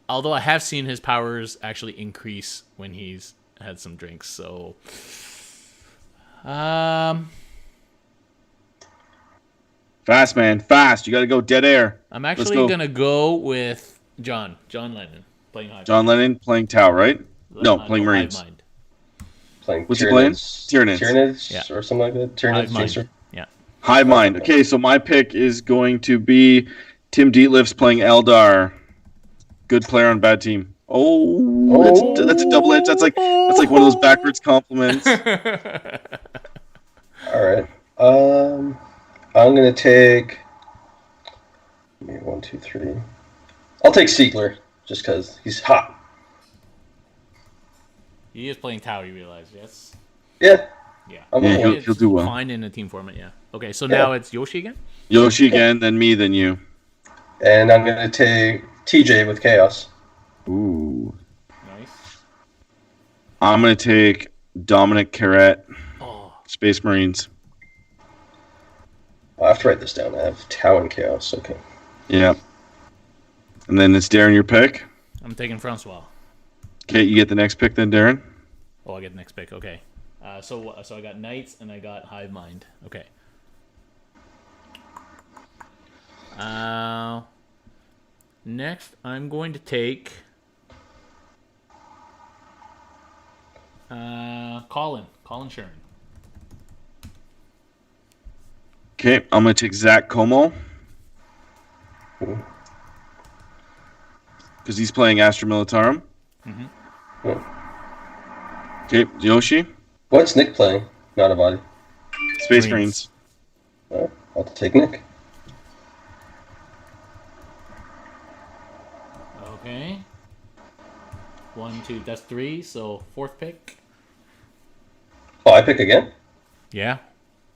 although I have seen his powers actually increase when he's had some drinks. So, Fast, man. Fast. You gotta go dead air. I'm Let's actually go. gonna go with John Lennon playing Hive. John Lennon playing Tau, right? No, playing Hive Marines. Mind. Playing What's he playing? Tyranids. Tyranids. Yeah. Or something like that. Hive Tyranids. Mind. Chaser. Yeah. Hive Mind. Okay, so my pick is going to be Tim Dietlif's playing Eldar. Good player on bad team. Oh, that's a double edge. That's like one of those backwards compliments. All right. I'm gonna take. Maybe 1, 2, 3. I'll take Siegler just because he's hot. He is playing Tau, you realize, yes? Yeah. Yeah. I'm Yeah, okay. he'll do well. Fine in a team format, yeah. Okay, so now it's Yoshi again? Yoshi again, then me, then you. And I'm gonna take TJ with Chaos. Ooh. Nice. I'm gonna take Dominic Carrette, Oh, Space Marines. I have to write this down. I have Tau and Chaos. Okay. Yeah. And then it's Darren, your pick. I'm taking Francois. Okay, you get the next pick then, Darren. Oh, I get the next pick. Okay. So I got Knights and I got Hive Mind. Okay. Next, I'm going to take Colin Sherman. Okay, I'm gonna take Zach Como. Because he's playing Astra Militarum. Okay, Yoshi. What's Nick playing? Not a body. Space Marines. Marines. I'll take Nick. Okay. 1, 2, that's 3, so fourth pick. Oh, I pick again? Yeah.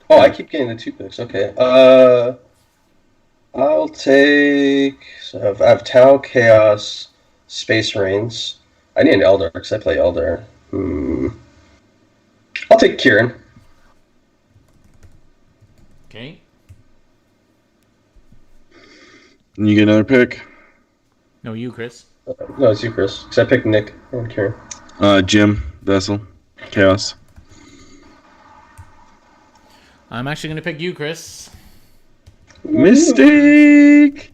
Oh, I keep getting the 2 picks. Okay. I'll take. So I have Tau, Chaos, Space Marines. I need an Eldar because I play Eldar. I'll take Kieran. Okay. And you get another pick. No, you, Chris. No, it's you, Chris. Because I picked Nick and Kieran. Jim, Vessel, Chaos. I'm actually going to pick you, Chris. Mistake.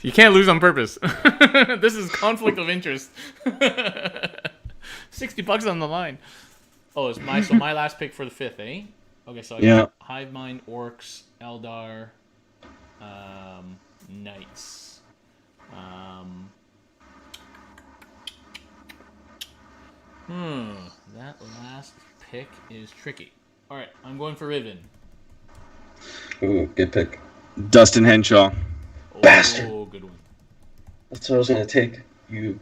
You can't lose on purpose. This is conflict of interest. $60 on the line. Oh, it's my last pick for the 5th, eh? Okay, so I got Hive Mind, Orcs, Eldar, Knights. That last pick is tricky. All right, I'm going for Riven. Ooh, good pick. Dustin Henshaw. Bastard. Oh, good one. That's what I was going to take, you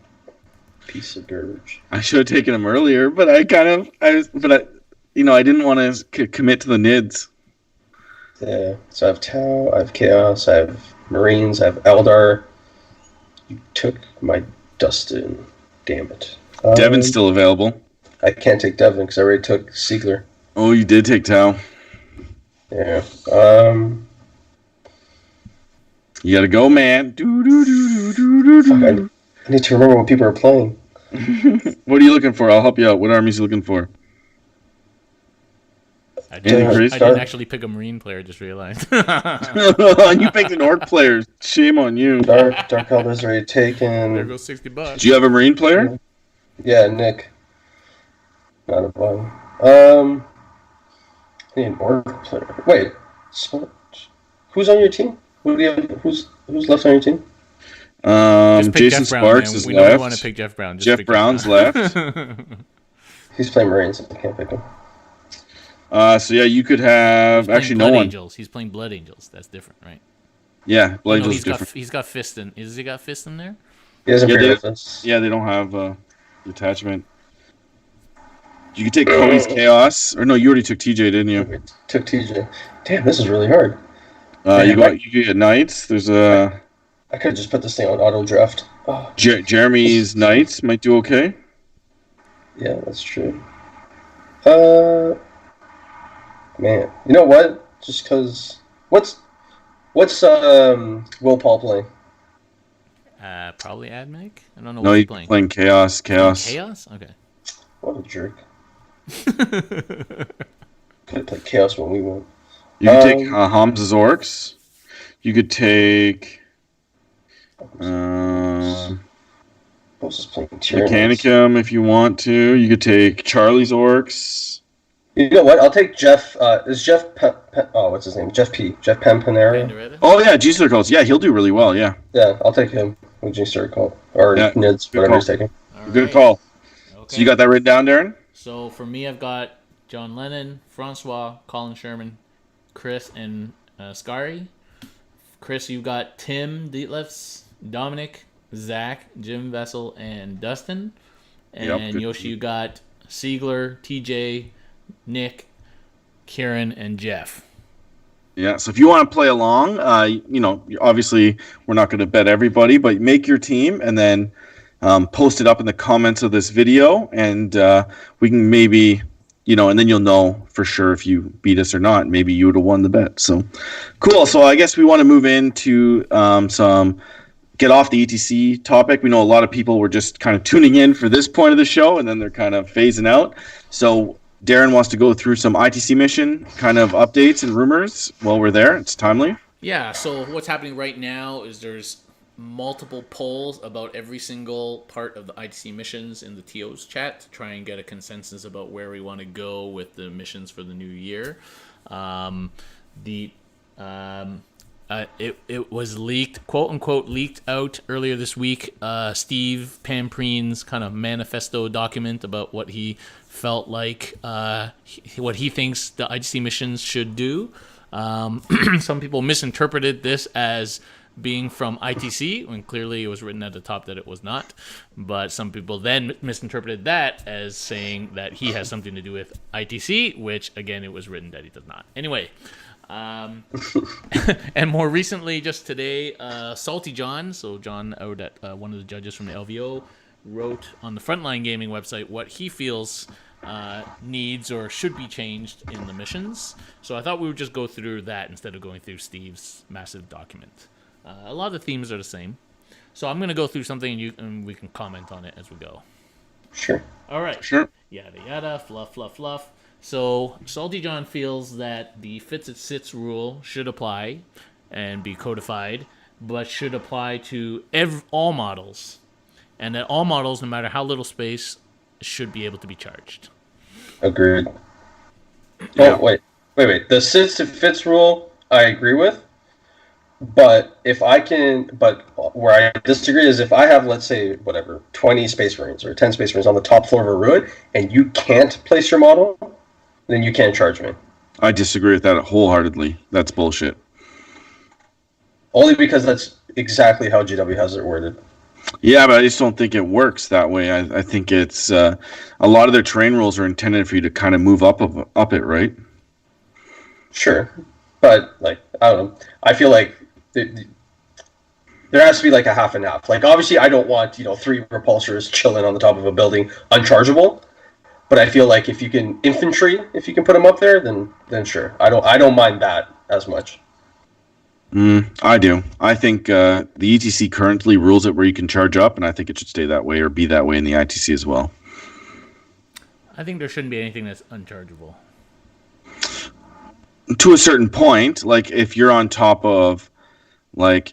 piece of garbage. I should have taken him earlier, but I didn't want to commit to the NIDS. Yeah, so I have Tau, I have Chaos, I have Marines, I have Eldar. You took my Dustin. Damn it. Devin's still available. I can't take Devin because I already took Siegler. Oh, you did take Tau. Yeah. You gotta go, man. Fuck, I need to remember what people are playing. What are you looking for? I'll help you out. What armies are you looking for? I Anything crazy? didn't actually pick a Marine player, just realized. You picked an Orc player. Shame on you. Dark Elder's already taken. There goes $60. Do you have a Marine player? Yeah, Nick. Not a bum. I need an Orc player. Wait, who's on your team? Who do you have? Who's left on your team? Just pick Jason Jeff Brown, Sparks man. is We left. know we want to pick Jeff Brown. Just Jeff pick Brown's Brown. left. He's playing Marines. I can't pick him. So yeah, you could have actually no Blood one. Angels. He's playing Blood Angels. That's different, right? Yeah, Blood Angels he's is different. he's got Fist in. Has he got Fist in there? He doesn't Yeah, play they- with us. Yeah, they don't have detachment. You could take Cody's Chaos, or no, you already took TJ, didn't you? Took TJ. Damn, this is really hard. You get Knights. There's I could have just put this thing on auto draft. Oh, Jeremy's Knights might do okay. yeah, that's true. Man, you know what? Just because what's Will Paul playing? Probably Admech. I don't know No, what he's he's playing. playing Chaos. Chaos? Okay. What a jerk. Could play Chaos when we won. You could take Hamza's Orcs. You could take Who's just playing Tyranids? Mechanicum if you want to. You could take Charlie's Orcs. You know what? I'll take Jeff. Is Jeff? What's his name? Jeff P. Jeff Pampanera. Pandoretta? Oh yeah, G Circles. Yeah, he'll do really well. Yeah, Yeah, I'll take him. With G Circle or Yeah, Nids, good whatever call. he's taking. All good right. call. Okay. So you got that written down, Darren? So for me, I've got John Lennon, Francois, Colin Sherman, Chris, and Scary. Chris, you got Tim Dietlefs, Dominic, Zach, Jim Vessel, and Dustin. And Yep, good. Yoshi, you got Siegler, TJ, Nick, Kieran, and Jeff. Yeah. So if you want to play along, obviously we're not going to bet everybody, but make your team and then post it up in the comments of this video, and we can maybe, and then you'll know for sure if you beat us or not. Maybe you would have won the bet. So cool. So I guess we want to move into get off the ETC topic. We know a lot of people were just kind of tuning in for this point of the show, and then they're kind of phasing out. So Darren wants to go through some ITC mission kind of updates and rumors while we're there. It's timely. Yeah, so what's happening right now is there's multiple polls about every single part of the ITC missions in the TO's chat to try and get a consensus about where we want to go with the missions for the new year. It was leaked, quote unquote, leaked out earlier this week. Steve Pampreen's kind of manifesto document about what he felt like, what he thinks the ITC missions should do. Some people misinterpreted this as being from ITC, when clearly it was written at the top that it was not. But some people then misinterpreted that as saying that he has something to do with ITC, which, again, it was written that he does not. Anyway, and more recently, just today, Salty John, so John out at one of the judges from the LVO, wrote on the Frontline Gaming website what he feels needs or should be changed in the missions. So I thought we would just go through that instead of going through Steve's massive document. A lot of the themes are the same. So I'm going to go through something and we can comment on it as we go. Sure. All right. Sure. Yada yada, fluff. So Salty John feels that the fits it sits rule should apply and be codified, but should apply to all models. And that all models, no matter how little space, should be able to be charged. Agreed. Yeah. Oh, wait. The sits to fits rule, I agree with. But where I disagree is if I have, let's say, 20 space marines or 10 space marines on the top floor of a ruin, and you can't place your model, then you can't charge me. I disagree with that wholeheartedly. That's bullshit. Only because that's exactly how GW has it worded. Yeah, but I just don't think it works that way. I think it's a lot of their terrain rules are intended for you to kind of move up it, right? Sure, but I don't know. I feel like there has to be a half and half. Obviously, I don't want 3 repulsors chilling on the top of a building unchargeable. But I feel like if you can put them up there, then sure. I don't mind that as much. I do. I think the ETC currently rules it where you can charge up, and I think it should stay that way or be that way in the ITC as well. I think there shouldn't be anything that's unchargeable. To a certain point, if you're on top of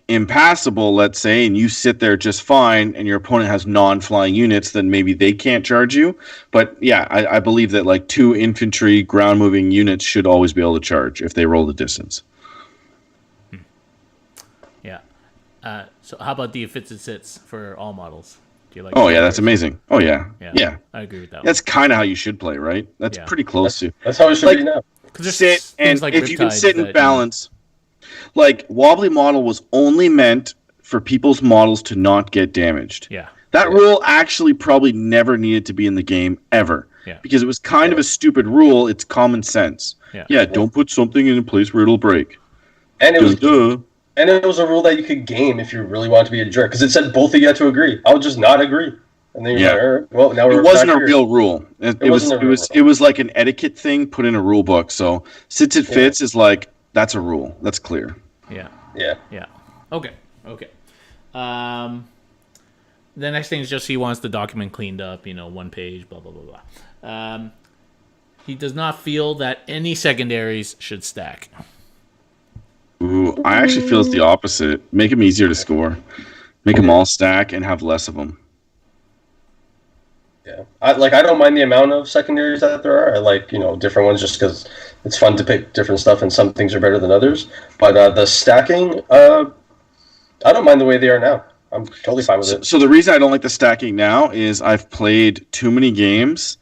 impassable, let's say, and you sit there just fine, and your opponent has non-flying units, then maybe they can't charge you. But yeah, I believe that 2 infantry ground-moving units should always be able to charge if they roll the distance. Yeah. So how about the fits and sits for all models? Do you like? Oh yeah, that's amazing. Oh yeah. I agree with that. That's kind of how you should play, right? That's pretty close to. That's how it should be now. Sit, and if you can sit and balance. Wobbly model was only meant for people's models to not get damaged. Yeah. That rule actually probably never needed to be in the game ever. Yeah. Because it was kind of a stupid rule. It's common sense. Yeah. Don't put something in a place where it'll break. And it was a rule that you could game if you really wanted to be a jerk. Because it said both of you had to agree. I would just not agree. And then you're well, now we're It wasn't a real rule. It was like an etiquette thing put in a rule book. So sits it fits is that's a rule. That's clear. Yeah. Okay. The next thing is just he wants the document cleaned up, 1 page, blah, blah, blah, blah. He does not feel that any secondaries should stack. Ooh, I actually feel it's the opposite. Make them easier to score. Make them all stack and have less of them. Yeah, I don't mind the amount of secondaries that there are. I like different ones just because it's fun to pick different stuff, and some things are better than others. But the stacking, I don't mind the way they are now. I'm totally fine with it. So the reason I don't like the stacking now is I've played too many games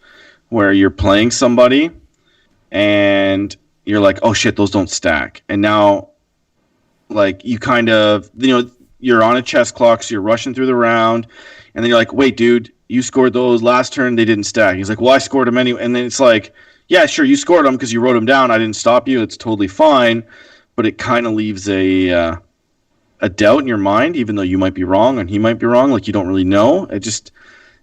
where you're playing somebody and you're like, oh shit, those don't stack, and now you kind of you're on a chess clock, so you're rushing through the round, and then you're like, wait, dude. You scored those last turn, they didn't stack. He's like, well, I scored them anyway. And then it's yeah, sure, you scored them because you wrote them down. I didn't stop you. It's totally fine. But it kind of leaves a doubt in your mind, even though you might be wrong and he might be wrong. You don't really know. It just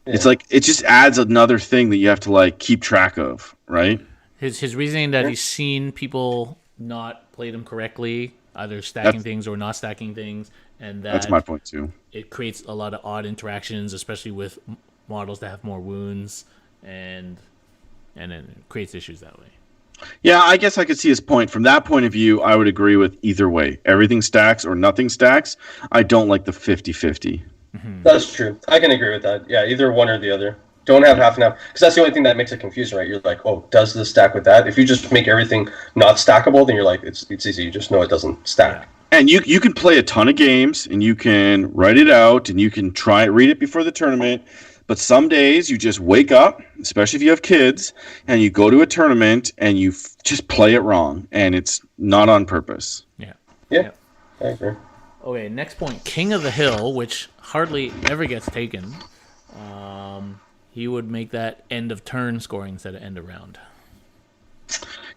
it just adds another thing that you have to keep track of, right? His reasoning that he's seen people not play them correctly, either stacking things or not stacking things, and that's my point too. It creates a lot of odd interactions, especially with models that have more wounds, and then it creates issues that way. Yeah, I guess I could see his point. From that point of view, I would agree with either way. Everything stacks or nothing stacks. I don't like the 50-50. Mm-hmm. That's true. I can agree with that. Yeah, either one or the other. Don't have half and half. Because that's the only thing that makes it confusing, right? You're like, oh, does this stack with that? If you just make everything not stackable, then you're like, it's easy. You just know it doesn't stack. Yeah. And you can play a ton of games, and you can write it out, and you can read it before the tournament. But some days you just wake up, especially if you have kids, and you go to a tournament, and you just play it wrong, and it's not on purpose. Yeah. Yeah, I agree. Okay, next point. King of the Hill, which hardly ever gets taken. He would make that end of turn scoring instead of end of round.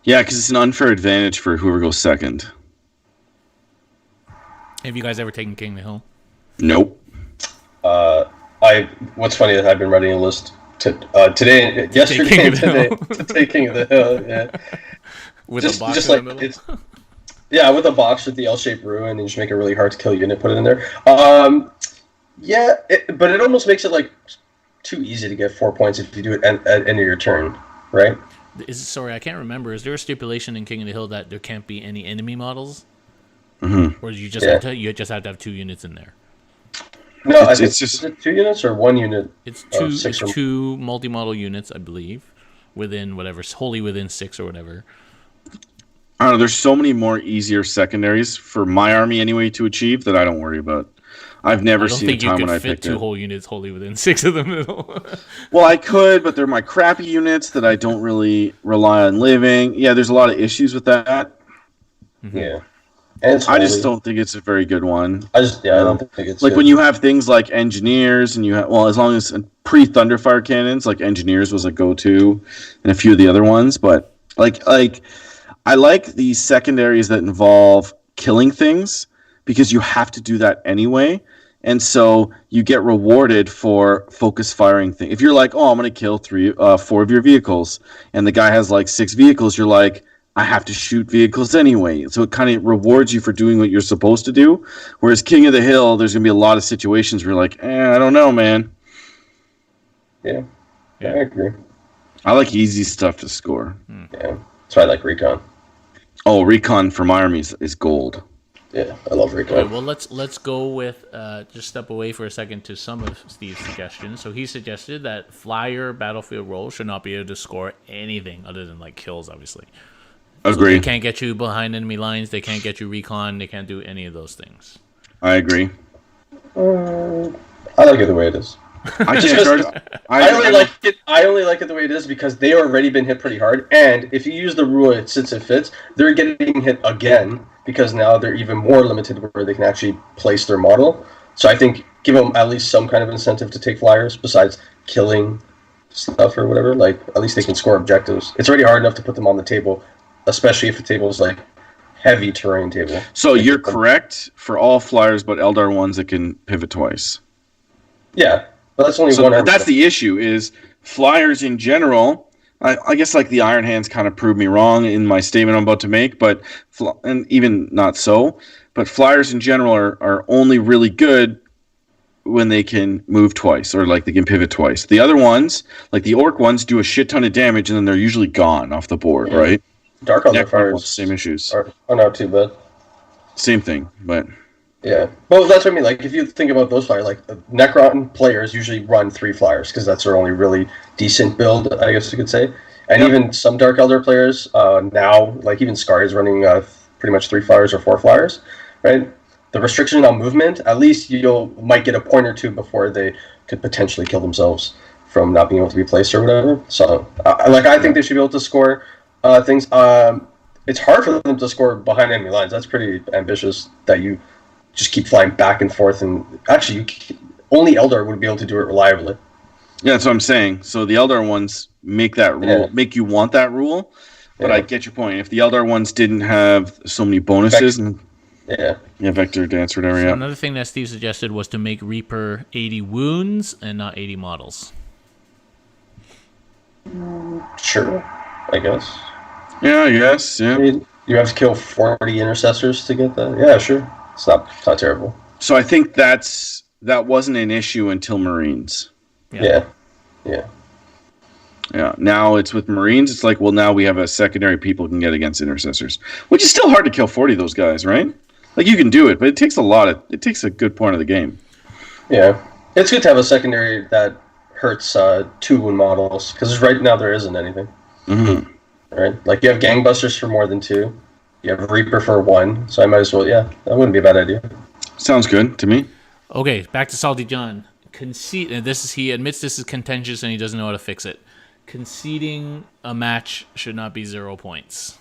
Yeah, because it's an unfair advantage for whoever goes second. Have you guys ever taken King of the Hill? Nope. What's funny is I've been writing a list yesterday and today to take King of the Hill. Yeah, With just a box just in like the middle? it's yeah with a box with the L-shaped ruin and just make a really hard to kill unit, put it in there. Yeah, but it almost makes it like too easy to get 4 points if you do it at end of your turn, right? Sorry, I can't remember. Is there a stipulation in King of the Hill that there can't be any enemy models? Mm-hmm. Or you just Yeah. have to have 2 units in there? No, It's just is it 2 units or 1 unit? It's of two. six It's or- 2 multi-model units, I believe, within whatever, wholly within 6 or whatever. I don't know. There's so many more easier secondaries for my army anyway to achieve that I don't worry about. I've never I don't seen a think you time could when I fit picked 2 it. whole units wholly within 6 of the middle. Well, I could, but they're my crappy units that I don't really rely on living. Yeah, there's a lot of issues with that. Yeah, and it's I just holy. don't think it's a very good one. I don't think it's Like good. when you have things like engineers and you have, well, as long as pre-Thunderfire cannons, like engineers was a go-to and a few of the other ones, but like I like these secondaries that involve killing things because you have to do that anyway. And so you get rewarded for focus firing thing. If you're like, oh, I'm going to kill 4 of your vehicles, and the guy has like 6 vehicles, you're like, I have to shoot vehicles anyway. So it kind of rewards you for doing what you're supposed to do. Whereas King of the Hill, there's going to be a lot of situations where you're like, I don't know, man. Yeah, Yeah. I agree. I like easy stuff to score. Yeah, that's why I like Recon. Oh, Recon for my armies is gold. Yeah, I love Recon. Okay, well, let's go with just step away for a second to some of Steve's suggestions. So he suggested that flyer battlefield roles should not be able to score anything other than like kills, obviously. So they Agreed. can't get you behind enemy lines. They can't get you recon. They can't do any of those things. I agree. I like it the way it is. I Just can't 'cause charge. I only like it. I only like it the way it is because they already been hit pretty hard, and if you use the rule it sits and fits, they're getting hit again because now they're even more limited where they can actually place their model. So I think give them at least some kind of incentive to take flyers besides killing stuff or whatever. Like at least they can score objectives. It's already hard enough to put them on the table, especially if the table is like heavy terrain table. So you're correct for all flyers, but Eldar ones that can pivot twice. Yeah, but that's only So one. that's the issue is flyers in general. I guess like the Iron Hands kind of proved me wrong in my statement I'm about to make, but and even not so. But flyers in general are only really good when they can move twice or like they can pivot twice. The other ones, like the Orc ones, do a shit ton of damage and then they're usually gone off the board, right? Dark Elder Necron fires ones, same issues. are not too bad. Same thing, but Yeah, well, that's what I mean. Like, if you think about those flyers, like Necron players usually run 3 flyers because that's their only really decent build, I guess you could say. And even some Dark Elder players now, like even Scar is running pretty much 3 flyers or 4 flyers, right? The restriction on movement, at least you might get a point or 2 before they could potentially kill themselves from not being able to be placed or whatever. So, I think they should be able to score things. It's hard for them to score behind enemy lines. That's pretty ambitious that you just keep flying back and forth, and actually, only Eldar would be able to do it reliably. yeah, that's what I'm saying. So the Eldar ones make that rule, make you want that rule. But I get your point. If the Eldar ones didn't have so many bonuses, Vector Dance, whatever. So another thing that Steve suggested was to make Reaper 80 wounds and not 80 models. Sure, I guess. Yeah, I guess. Yeah. I mean, you have to kill 40 intercessors to get that. Yeah, sure. It's not terrible. So I think that wasn't an issue until Marines. Yeah. Yeah. Now it's with Marines. It's like, well, now we have a secondary people can get against intercessors, which is still hard to kill 40 of those guys, right? Like you can do it, but it takes it takes a good point of the game. Yeah, it's good to have a secondary that hurts 2 wound models because right now there isn't anything. Mm-hmm. Right, like you have gangbusters for more than 2. You have Reaper for 1, so I might as well. Yeah, that wouldn't be a bad idea. Sounds good to me. Okay, back to Salty John. Concede, and he admits this is contentious and he doesn't know how to fix it. Conceding a match should not be 0 points.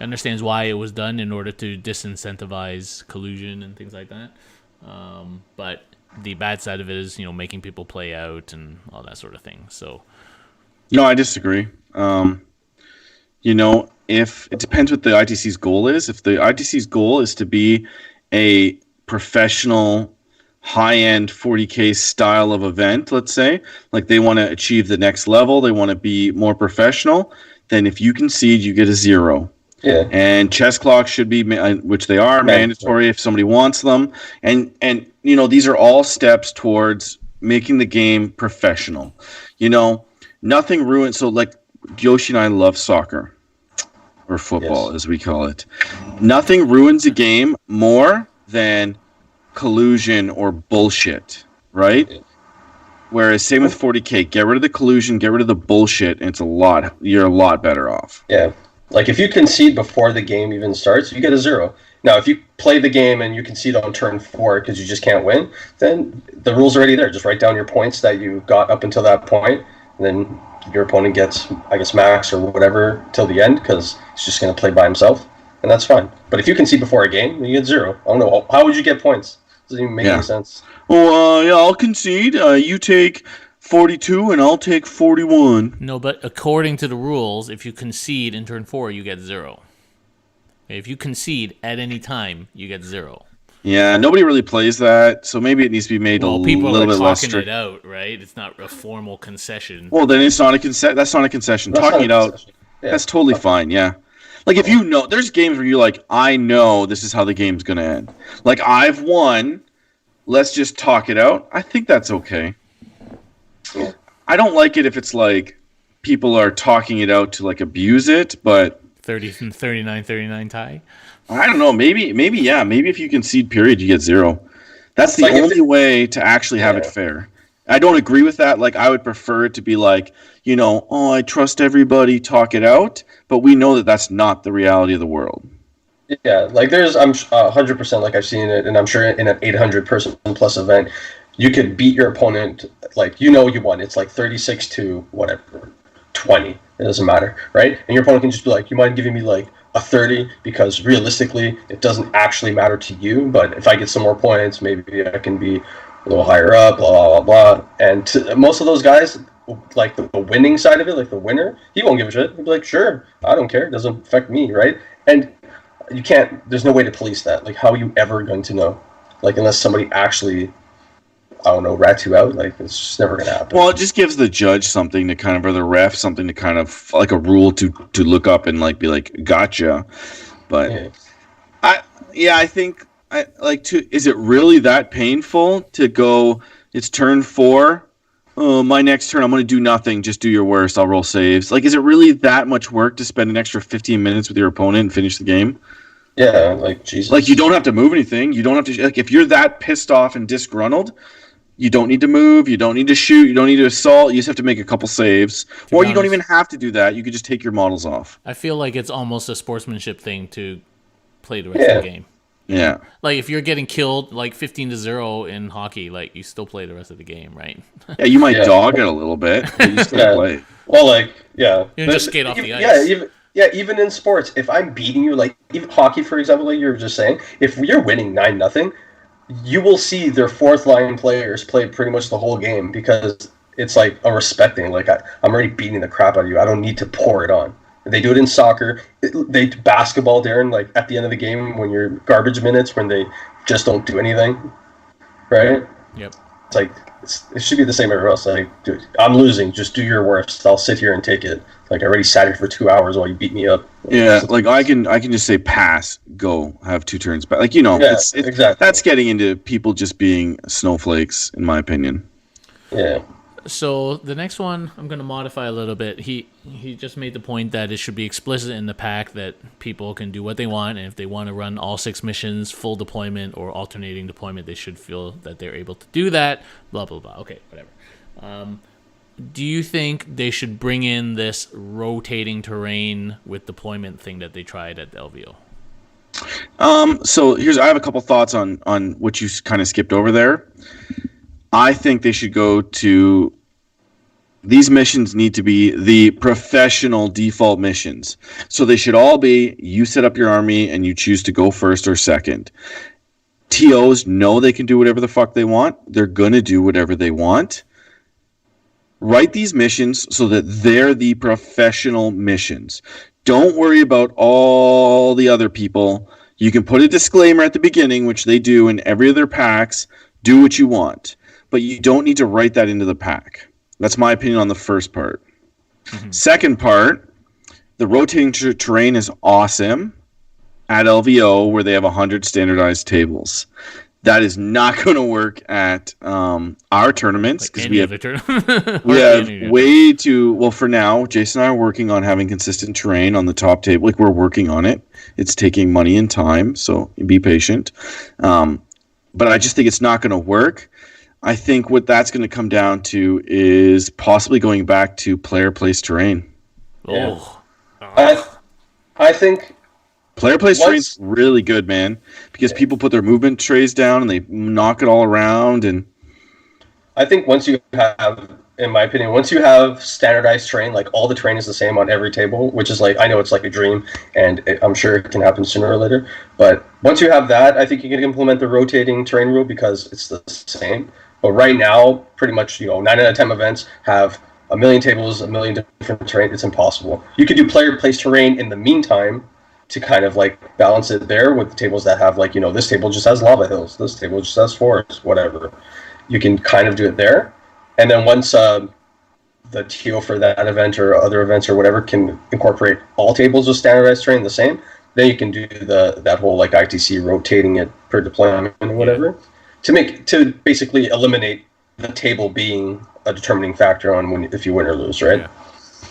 understands why it was done in order to disincentivize collusion and things like that. But the bad side of it is, making people play out and all that sort of thing. So, No, I disagree. If it depends what the ITC's goal is. If the ITC's goal is to be a professional, high-end 40K style of event, let's say, like they want to achieve the next level, they want to be more professional, then if you concede, you get a 0. Yeah. And chess clocks should be, which they are, mandatory if somebody wants them. And these are all steps towards making the game professional. Nothing ruins. So like Yoshi and I love soccer, or football, as we call it. Nothing ruins a game more than collusion or bullshit, right? Yeah. Whereas same with 40K, get rid of the collusion, get rid of the bullshit, and you're a lot better off. Yeah. Like if you concede before the game even starts, you get a 0. Now, if you play the game and you concede on turn 4 because you just can't win, then the rule's already there. Just write down your points that you got up until that point, and then your opponent gets, I guess, max or whatever till the end because he's just going to play by himself, and that's fine. But if you concede before a game, then you get 0. I don't know. How would you get points? Doesn't even make any sense. Well, I'll concede. You take 42 and I'll take 41. No, but according to the rules, if you concede in turn 4, you get 0. If you concede at any time, you get 0. Yeah, nobody really plays that, so maybe it needs to be made a little bit less strict. People are talking it out, right? It's not a formal concession. Well, then it's not a concession. That's not a concession. Talking it out, that's totally fine. Yeah, like if there's games where you're like, I know this is how the game's gonna end. Like I've won. Let's just talk it out. I think that's okay. Yeah. I don't like it if it's like people are talking it out to like abuse it, but 39 tie. I don't know. Maybe yeah. Maybe if you concede period, you get 0. That's the only way to actually have it fair. I don't agree with that. Like I would prefer it to be like, I trust everybody, talk it out. But we know that that's not the reality of the world. Yeah, like I'm 100% like I've seen it, and I'm sure in an 800-person plus event, you could beat your opponent, like you won. It's like 36 to whatever, 20. It doesn't matter, right? And your opponent can just be like, you mind giving me like a 30 because realistically it doesn't actually matter to you, but if I get some more points, maybe I can be a little higher up, blah, blah, blah. And most of those guys, like the winning side of it, like the winner, he won't give a shit. He'll be like, sure, I don't care. It doesn't affect me, right? And you can't, there's no way to police that. Like, how are you ever going to know? Like, unless somebody actually, I don't know, rats you out, like, it's just never going to happen. Well, it just gives the judge something to kind of, or the ref something to kind of, like a rule to look up and, like, be like, gotcha. But, I think, is it really that painful to go, it's turn 4, oh, my next turn, I'm going to do nothing, just do your worst, I'll roll saves. Like, is it really that much work to spend an extra 15 minutes with your opponent and finish the game? Yeah, like, Jesus. Like, you don't have to move anything. You don't have to, like, if you're that pissed off and disgruntled, you don't need to move, you don't need to shoot, you don't need to assault, you just have to make a couple saves. Or you don't even have to do that, you could just take your models off. I feel like it's almost a sportsmanship thing to play the rest of the game. Yeah. Like, if you're getting killed, like, 15-0 in hockey, like, you still play the rest of the game, right? Yeah, you might dog it a little bit, but you still play. Well, like, yeah. You just skate off the ice. Even in sports, if I'm beating you, like, even hockey, for example, like you were just saying, if you're winning 9-0, you will see their fourth-line players play pretty much the whole game because it's, like, a respect thing. Like, I'm already beating the crap out of you. I don't need to pour it on. They do it in soccer. They do basketball, Darren, like at the end of the game when you're garbage minutes when they just don't do anything, right? Yep. It's like it should be the same everywhere else. Like, dude, I'm losing. Just do your worst. I'll sit here and take it. Like, I already sat here for 2 hours while you beat me up. Yeah, like I can just say pass, go, have 2 turns back. Like, it's exactly. That's getting into people just being snowflakes, in my opinion. Yeah. So the next one, I'm going to modify a little bit. He just made the point that it should be explicit in the pack that people can do what they want, and if they want to run all 6 missions, full deployment or alternating deployment, they should feel that they're able to do that, blah, blah, blah. Okay, whatever. Do you think they should bring in this rotating terrain with deployment thing that they tried at LVO? So I have a couple thoughts on what you kind of skipped over there. I think they should go to These missions need to be the professional default missions. So they should all be, you set up your army and you choose to go first or second. TOs know they can do whatever the fuck they want. They're going to do whatever they want. Write these missions so that they're the professional missions. Don't worry about all the other people. You can put a disclaimer at the beginning, which they do in every of their packs. Do what you want. But you don't need to write that into the pack. That's my opinion on the first part. Mm-hmm. Second part, the rotating terrain is awesome at LVO where they have 100 standardized tables. That is not going to work at our tournaments because we have way too well. For now, Jason and I are working on having consistent terrain on the top table. Like, we're working on it. It's taking money and time, so be patient. But I just think it's not going to work. I think what that's going to come down to is possibly going back to player place terrain. Oh, I think player place terrain's really good, man, because people put their movement trays down and they knock it all around. And I think once you have, in my opinion, once you have standardized terrain, like all the terrain is the same on every table, which is like, I know it's like a dream, and I'm sure it can happen sooner or later. But once you have that, I think you can implement the rotating terrain rule because it's the same. But right now, pretty much, 9 out of 10 events have a million tables, a million different terrain. It's impossible. You could do player place terrain in the meantime to kind of like balance it there with the tables that have like, this table just has lava hills, this table just has forests, whatever. You can kind of do it there. And then once the TO for that event or other events or whatever can incorporate all tables with standardized terrain the same, then you can do that whole like ITC rotating it per deployment or whatever. To basically eliminate the table being a determining factor on if you win or lose, right?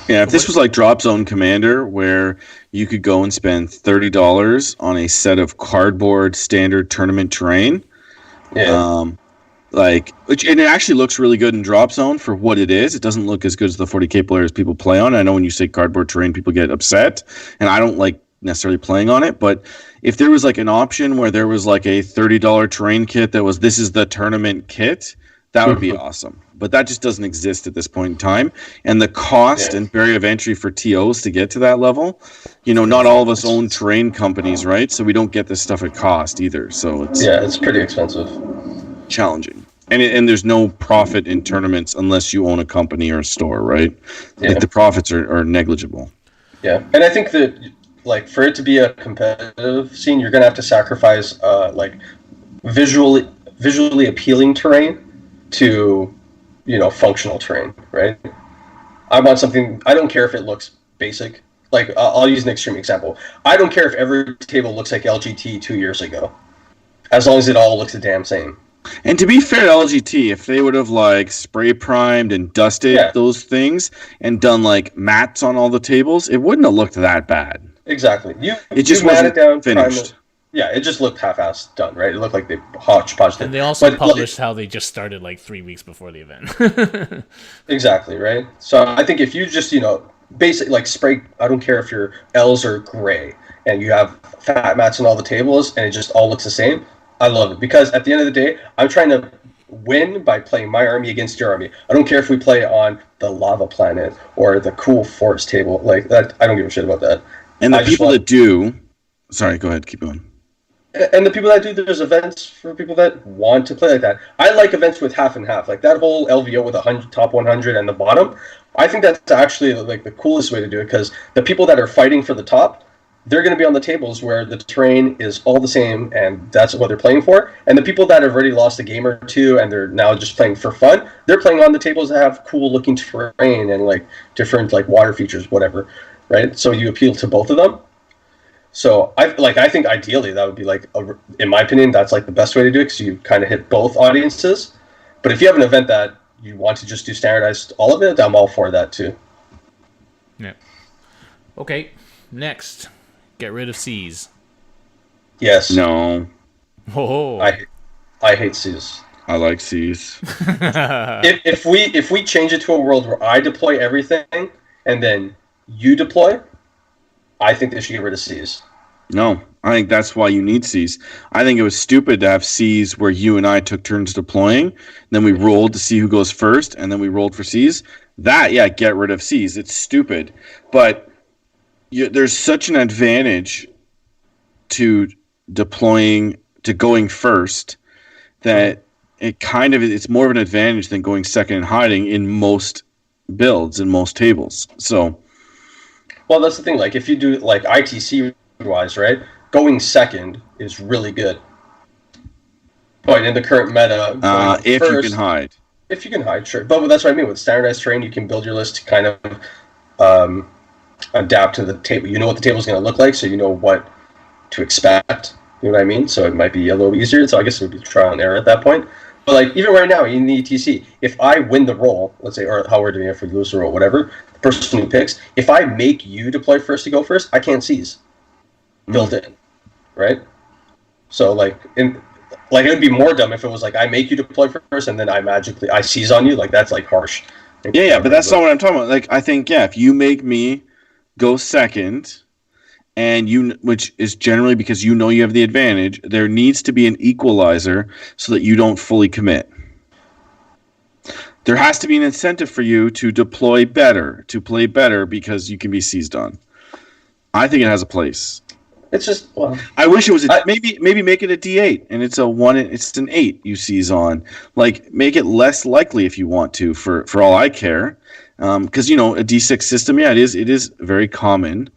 Yeah, if this was like Drop Zone Commander, where you could go and spend $30 on a set of cardboard standard tournament terrain, and it actually looks really good in Drop Zone for what it is. It doesn't look as good as the 40k players people play on. I know when you say cardboard terrain, people get upset, and I don't like necessarily playing on it, but if there was like an option where there was like a $30 terrain kit that was, this is the tournament kit, that would be awesome. But that just doesn't exist at this point in time. And the cost and barrier of entry for TOs to get to that level, not all of us own terrain companies, right? So we don't get this stuff at cost either. So it's pretty expensive. Challenging. And there's no profit in tournaments unless you own a company or a store, right? Yeah. Like the profits are negligible. Yeah. And I think that like for it to be a competitive scene, you're gonna have to sacrifice like visually appealing terrain to functional terrain, right? I want something. I don't care if it looks basic. Like I'll use an extreme example. I don't care if every table looks like LGT 2 years ago, as long as it all looks the damn same. And to be fair to LGT, if they would have like spray primed and dusted those things and done like mats on all the tables, it wouldn't have looked that bad. Exactly. It just wasn't finished. It just looked half-assed done, right? It looked like they hodgepodged it. And they also published how they just started like 3 weeks before the event. Exactly, right? So I think if you just, basic like spray, I don't care if your L's are gray and you have fat mats on all the tables and it just all looks the same, I love it. Because at the end of the day, I'm trying to win by playing my army against your army. I don't care if we play on the lava planet or the cool forest table. Like that, I don't give a shit about that. And the people that do... Sorry, go ahead, keep going. And the people that do, there's events for people that want to play like that. I like events with half and half, like that whole LVO with 100, top 100 and the bottom. I think that's actually like the coolest way to do it because the people that are fighting for the top, they're going to be on the tables where the terrain is all the same and that's what they're playing for. And the people that have already lost a game or two and they're now just playing for fun, they're playing on the tables that have cool looking terrain and like different like water features, whatever, right? So you appeal to both of them. So I think ideally that would be like, in my opinion, that's like the best way to do it because you kind of hit both audiences. But if you have an event that you want to just do standardized all of it, I'm all for that too. Yeah. Okay. Next, get rid of C's. Yes. No. Oh. I hate C's. I like C's. if we change it to a world where I deploy everything and then you deploy, I think they should get rid of C's. No, I think that's why you need C's. I think it was stupid to have C's where you and I took turns deploying, then we rolled to see who goes first, and then we rolled for C's. that, yeah, get rid of C's. It's stupid, but there's such an advantage to deploying to going first that it's more of an advantage than going second and hiding in most builds in most tables. So, well, that's the thing. Like if you do like ITC wise, right? Going second is really good. But in the current meta, if first, you can hide. If you can hide, sure. But that's what I mean. With standardized terrain, you can build your list to kind of adapt to the table. You know what the table is going to look like, so you know what to expect. You know what I mean? So it might be a little easier. So I guess it would be trial and error at that point. But like even right now in the ETC, if I win the roll, let's say, or how we're doing it, if we lose the roll, whatever, the person who picks, if I make you deploy first to go first, I can't seize. Built in, right? So like it would be more dumb if it was like I make you deploy first and then I seize on you. Like that's like harsh. Yeah, but that's not what I'm talking about. Like I think if you make me go second, and which is generally because you know you have the advantage, there needs to be an equalizer so that you don't fully commit. There has to be an incentive for you to deploy better, to play better because you can be seized on. I think it has a place. It's just I wish it was maybe make it a D8 and it's an 8 you seize on. Like make it less likely if you want to for all I care. Because a D6 system, it is very common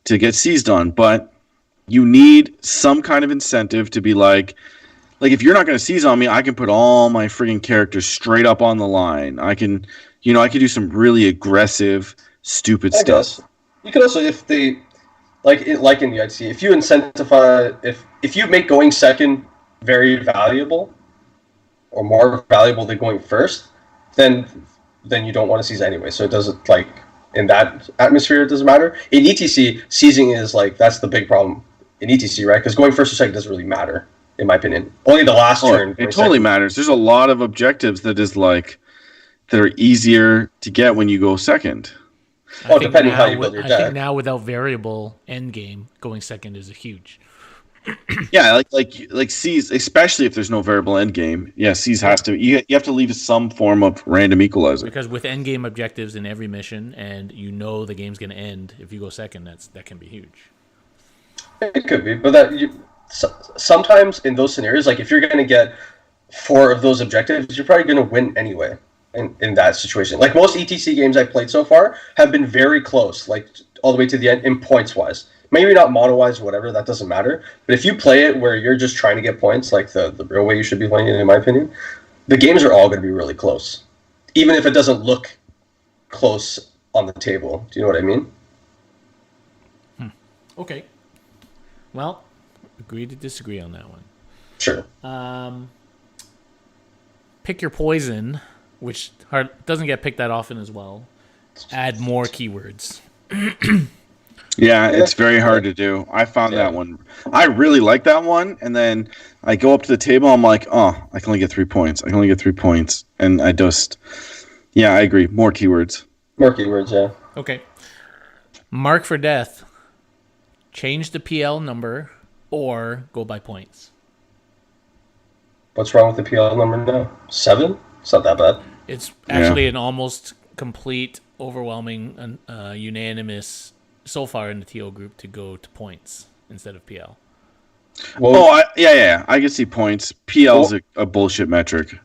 to get seized on, but you need some kind of incentive to be like if you're not going to seize on me, I can put all my friggin' characters straight up on the line. I can do some really aggressive, stupid stuff. You could also, if they like in the ITC, if you incentivize, if you make going second very valuable or more valuable than going first, then you don't want to seize anyway. So it doesn't like in that atmosphere, it doesn't matter. In ETC, seizing is like that's the big problem in ETC, right? Because going first or second doesn't really matter, in my opinion. Only the last turn. It totally matters. There's a lot of objectives that are easier to get when you go second. Depending how you build your deck. I think now without variable endgame, going second is a huge. Yeah, like C's, especially if there's no variable endgame. Yeah, C's has to. You have to leave some form of random equalizer. Because with endgame objectives in every mission, and the game's going to end, if you go second, that can be huge. It could be, but sometimes in those scenarios, like if you're going to get 4 of those objectives, you're probably going to win anyway. In that situation, like most ETC games I've played so far have been very close, like all the way to the end in points wise. Maybe not model wise, whatever, that doesn't matter. But if you play it where you're just trying to get points, like the real way you should be playing it, in my opinion, the games are all going to be really close, even if it doesn't look close on the table. Do you know what I mean? Okay. Well, agree to disagree on that one. Sure. Pick your poison, which doesn't get picked that often as well. Add more keywords. Yeah, it's very hard to do. I found that one. I really like that one, and then I go up to the table, I'm like, oh, I can only get 3 points. And I just, I agree. More keywords. More keywords, yeah. Okay. Mark for death. Change the PL number or go by points. What's wrong with the PL number now? 7? It's not that bad. It's actually an almost complete, overwhelming, unanimous so far in the TO group to go to points instead of PL. Well, I can see points. PL is a bullshit metric.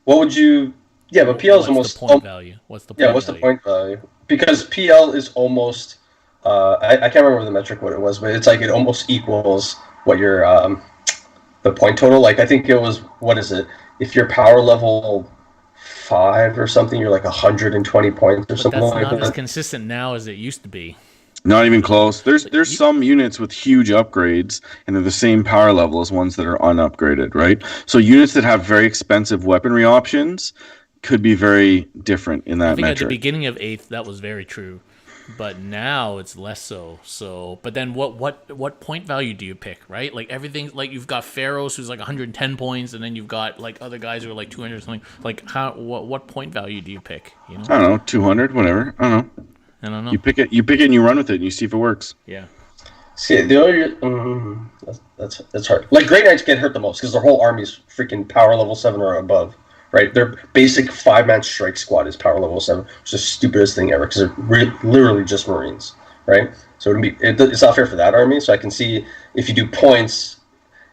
What would you? Yeah, but PL is almost the point value. What's the point? What's the point value? Because PL is almost. I can't remember the metric what it was, but it's like it almost equals what your the point total. Like I think it was, what is it? If your power level 5 or something, you're like 120 points or something like that. That's not as consistent now as it used to be. Not even close. There's some units with huge upgrades, and they're the same power level as ones that are unupgraded, right? So units that have very expensive weaponry options could be very different in that metric. At the beginning of 8th, that was very true. But now it's less so. So, but then what point value do you pick, right? Like everything, like you've got Pharaohs who's like 110 points, and then you've got like other guys who are like 200 something. Like what point value do you pick? You know? I don't know, 200, whatever. I don't know. You pick it and you run with it, and you see if it works. Yeah. See, the other that's hard. Like Grey Knights get hurt the most because their whole army's freaking power level 7 or above, right? Their basic 5-man strike squad is power level 7, which is the stupidest thing ever because they're literally just Marines, right? So it's not fair for that army. So I can see if you do points,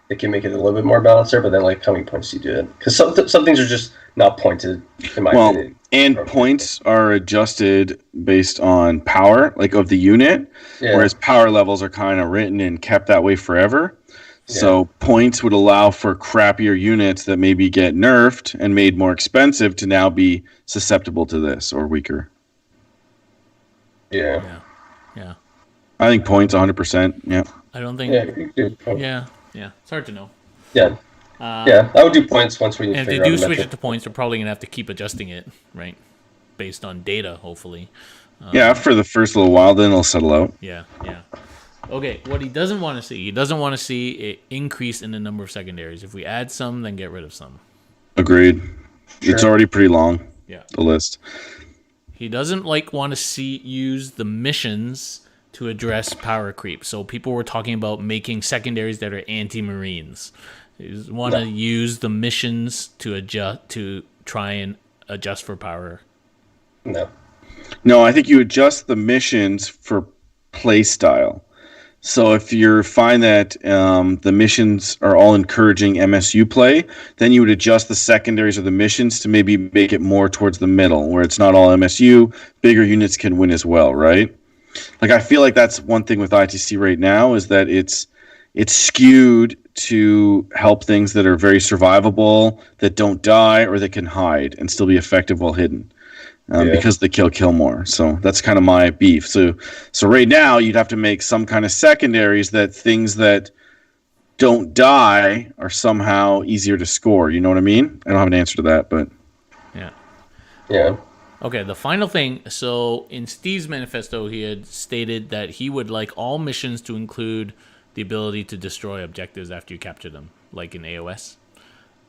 it can make it a little bit more balanced there. But then, like, how many points do you do it? Because some things are just not pointed, in my opinion. And points are adjusted based on power, like of the unit, whereas power levels are kind of written and kept that way forever. Yeah. So points would allow for crappier units that maybe get nerfed and made more expensive to now be susceptible to this or weaker. Yeah. I think points 100%. Yeah. I don't think. Yeah. It's hard to know. Yeah. I would do points once we. And if they do switch it to points, they're probably gonna have to keep adjusting it, right? Based on data, hopefully. For the first little while, then it'll settle out. Yeah. Okay, what he doesn't want to see, an increase in the number of secondaries. If we add some, then get rid of some. Agreed. Sure. It's already pretty long. Yeah. The list. He doesn't want to use the missions to address power creep. So people were talking about making secondaries that are anti-Marines. They want to use the missions to try and adjust for power. No, I think you adjust the missions for play style. So if you find that the missions are all encouraging MSU play, then you would adjust the secondaries of the missions to maybe make it more towards the middle, where it's not all MSU. Bigger units can win as well, right? Like, I feel like that's one thing with ITC right now is that it's skewed to help things that are very survivable, that don't die, or that can hide and still be effective while hidden. Because they kill more. So that's kind of my beef. So right now you'd have to make some kind of secondaries that things that don't die are somehow easier to score. You know what I mean? I don't have an answer to that, but yeah. Okay, the final thing. So in Steve's manifesto, he had stated that he would like all missions to include the ability to destroy objectives after you capture them, like in AOS.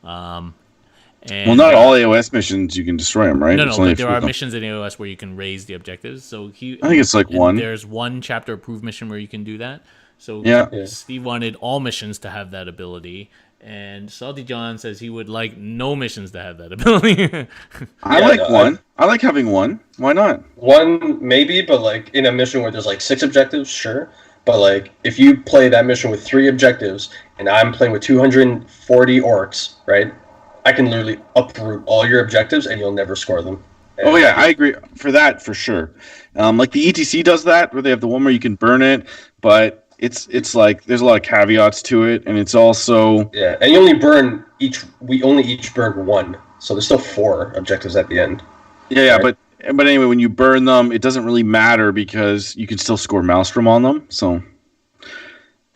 Not all AOS missions you can destroy them, right? No, but there are missions in AOS where you can raise the objectives. So I think it's like one. There's one chapter approved mission where you can do that. So Steve wanted all missions to have that ability, and Salty John says he would like no missions to have that ability. I like one. I like having one. Why not? One maybe, but like in a mission where there's like 6 objectives, sure. But like if you play that mission with 3 objectives, and I'm playing with 240 orcs, right? I can literally uproot all your objectives, and you'll never score them. Oh yeah, I agree for that for sure. Like the ETC does that, where they have the one where you can burn it, but it's like there's a lot of caveats to it, and it's also and you only burn each. We only each burn 1, so there's still 4 objectives at the end. Yeah, right? but anyway, when you burn them, it doesn't really matter because you can still score Maelstrom on them, so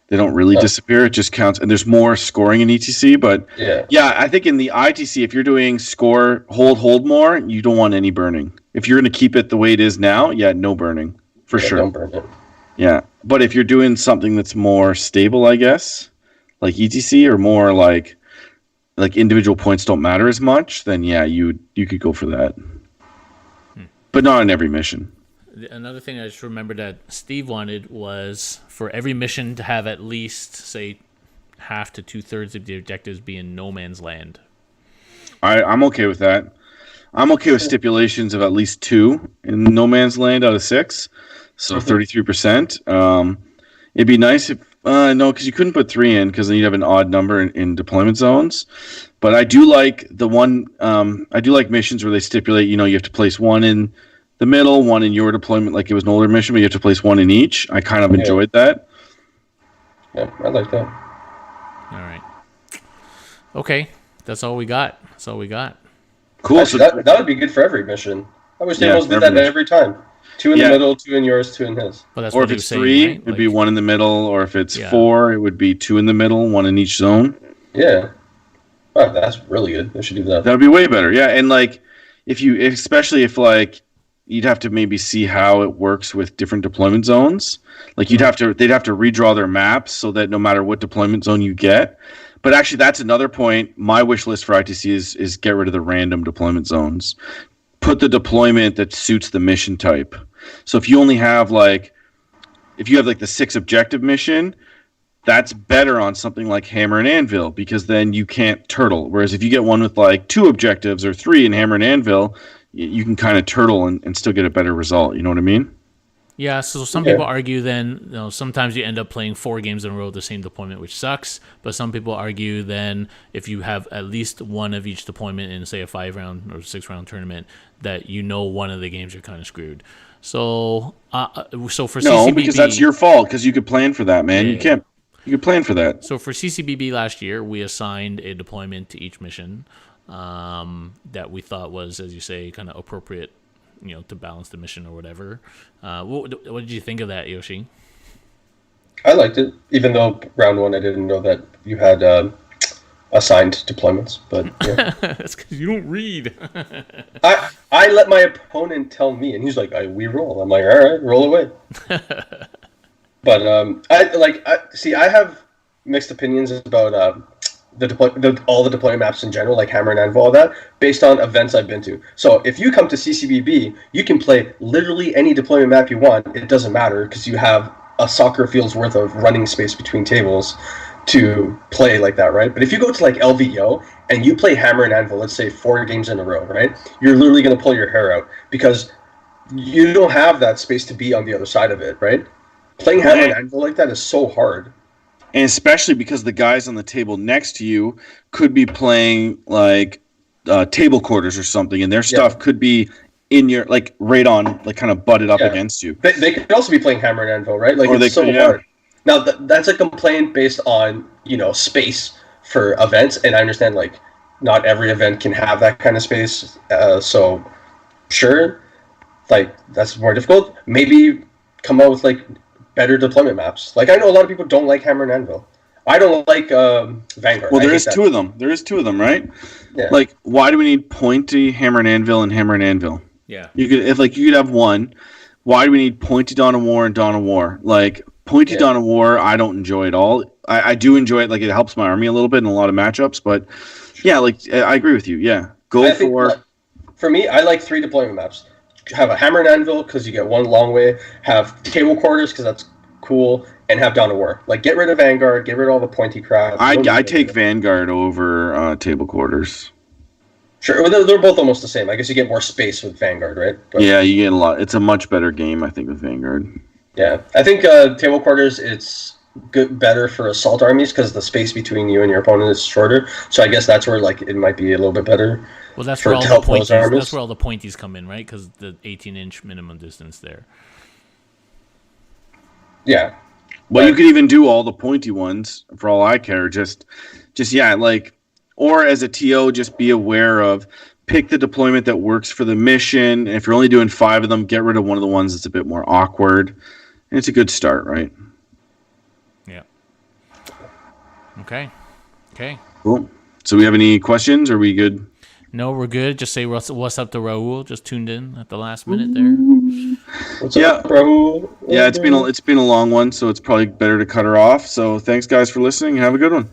they don't really disappear. It just counts, and there's more scoring in ETC. But I think in the ITC, if you're doing score hold more, you don't want any burning. If you're going to keep it the way it is now, no burning for sure. Don't burn it. Yeah, but if you're doing something that's more stable, I guess, like ETC or more like individual points don't matter as much, then you could go for that. But not on every mission. Another thing I just remembered that Steve wanted was for every mission to have at least, say, half to 2/3 of the objectives be in no man's land. I'm okay with that. I'm okay with stipulations of at least 2 in no man's land out of 6, so 33%. It'd be nice if no, because you couldn't put 3 in because then you'd have an odd number in deployment zones. But I do like I do like missions where they stipulate, you have to place 1 in the middle, 1 in your deployment, like it was an older mission, but you have to place 1 in each. I kind of enjoyed that. Yeah, I like that. All right. Okay, that's all we got. Cool. Actually, that would be good for every mission. I wish they almost did that every time. 2 in the middle, 2 in yours, 2 in his. Well, that's or if it's 3, right? It'd be 1 in the middle. Or if it's 4, it would be 2 in the middle, 1 in each zone. Yeah. Oh, that's really good. They should do that. That would be way better. Yeah, and like especially if like you'd have to maybe see how it works with different deployment zones. Like they'd have to redraw their maps so that no matter what deployment zone you get. But actually, that's another point. My wish list for ITC is get rid of the random deployment zones. Put the deployment that suits the mission type. So if you only have the 6 objective mission, that's better on something like Hammer and Anvil because then you can't turtle. Whereas if you get one with like 2 objectives or 3 in Hammer and Anvil, you can kind of turtle and still get a better result. You know what I mean? Yeah, so some people argue then, sometimes you end up playing 4 games in a row of the same deployment, which sucks. But some people argue then if you have at least one of each deployment in, say, a 5-round or 6-round tournament, that one of the games you're kind of screwed. So, for CCBB, because that's your fault because you could plan for that, man. Yeah. You could plan for that. So for CCBB last year, we assigned a deployment to each mission that we thought was, as you say, kind of appropriate, to balance the mission or whatever. What did you think of that, Yoshi? I liked it, even though round 1 I didn't know that you had assigned deployments. But yeah. That's because you don't read. I let my opponent tell me, and he's like, "We roll." I'm like, "All right, roll away." But I have mixed opinions about all the deployment maps in general, like Hammer and Anvil, all that, based on events I've been to. So if you come to CCBB, you can play literally any deployment map you want. It doesn't matter because you have a soccer field's worth of running space between tables to play like that, right? But if you go to like LVO and you play Hammer and Anvil, let's say 4 games in a row, right? You're literally going to pull your hair out because you don't have that space to be on the other side of it, right? Playing Hammer and Anvil like that is so hard. And especially because the guys on the table next to you could be playing like table quarters or something, and their stuff could be in your, like, right on, like, kind of butted up against you. They could also be playing Hammer and Anvil, right? Like, it's so hard. Now, that's a complaint based on, space for events, and I understand, like, not every event can have that kind of space, so, sure, like, that's more difficult. Maybe come out with, like, better deployment maps. Like, I know a lot of people don't like Hammer and Anvil. I don't like Vanguard. Well, there is 2 of them. There is 2 of them, right? Yeah. Like, why do we need pointy Hammer and Anvil? Yeah. You could have one. Why do we need pointy Dawn of War and Dawn of War? Like, pointy Dawn of War, I don't enjoy at all. I do enjoy it. Like, it helps my army a little bit in a lot of matchups. But yeah, like, I agree with you. Yeah, for me, I like 3 deployment maps. Have a Hammer and Anvil because you get one long way. Have table quarters because that's cool, and have Dawn of War. Like, get rid of Vanguard, get rid of all the pointy crap. I take Vanguard over table quarters. Sure, they're both almost the same. I guess you get more space with Vanguard, right? But, yeah, you get a lot. It's a much better game, I think, with Vanguard. Yeah, I think table quarters, it's better for assault armies because the space between you and your opponent is shorter. So I guess that's where, like, it might be a little bit better. Well, that's where all the pointies. That's where all the pointies come in, right? Because the 18-inch minimum distance there. Yeah. Well, you could even do all the pointy ones for all I care. Just like, or as a TO, just be aware of, pick the deployment that works for the mission. And if you're only doing 5 of them, get rid of one of the ones that's a bit more awkward. And it's a good start, right? Yeah. Okay. Cool. So we have any questions? Are we good? No, we're good. Just say what's up to Raul. Just tuned in at the last minute there. What's up, Raul? Yeah, it's been a long one, so it's probably better to cut her off. So thanks, guys, for listening. Have a good one.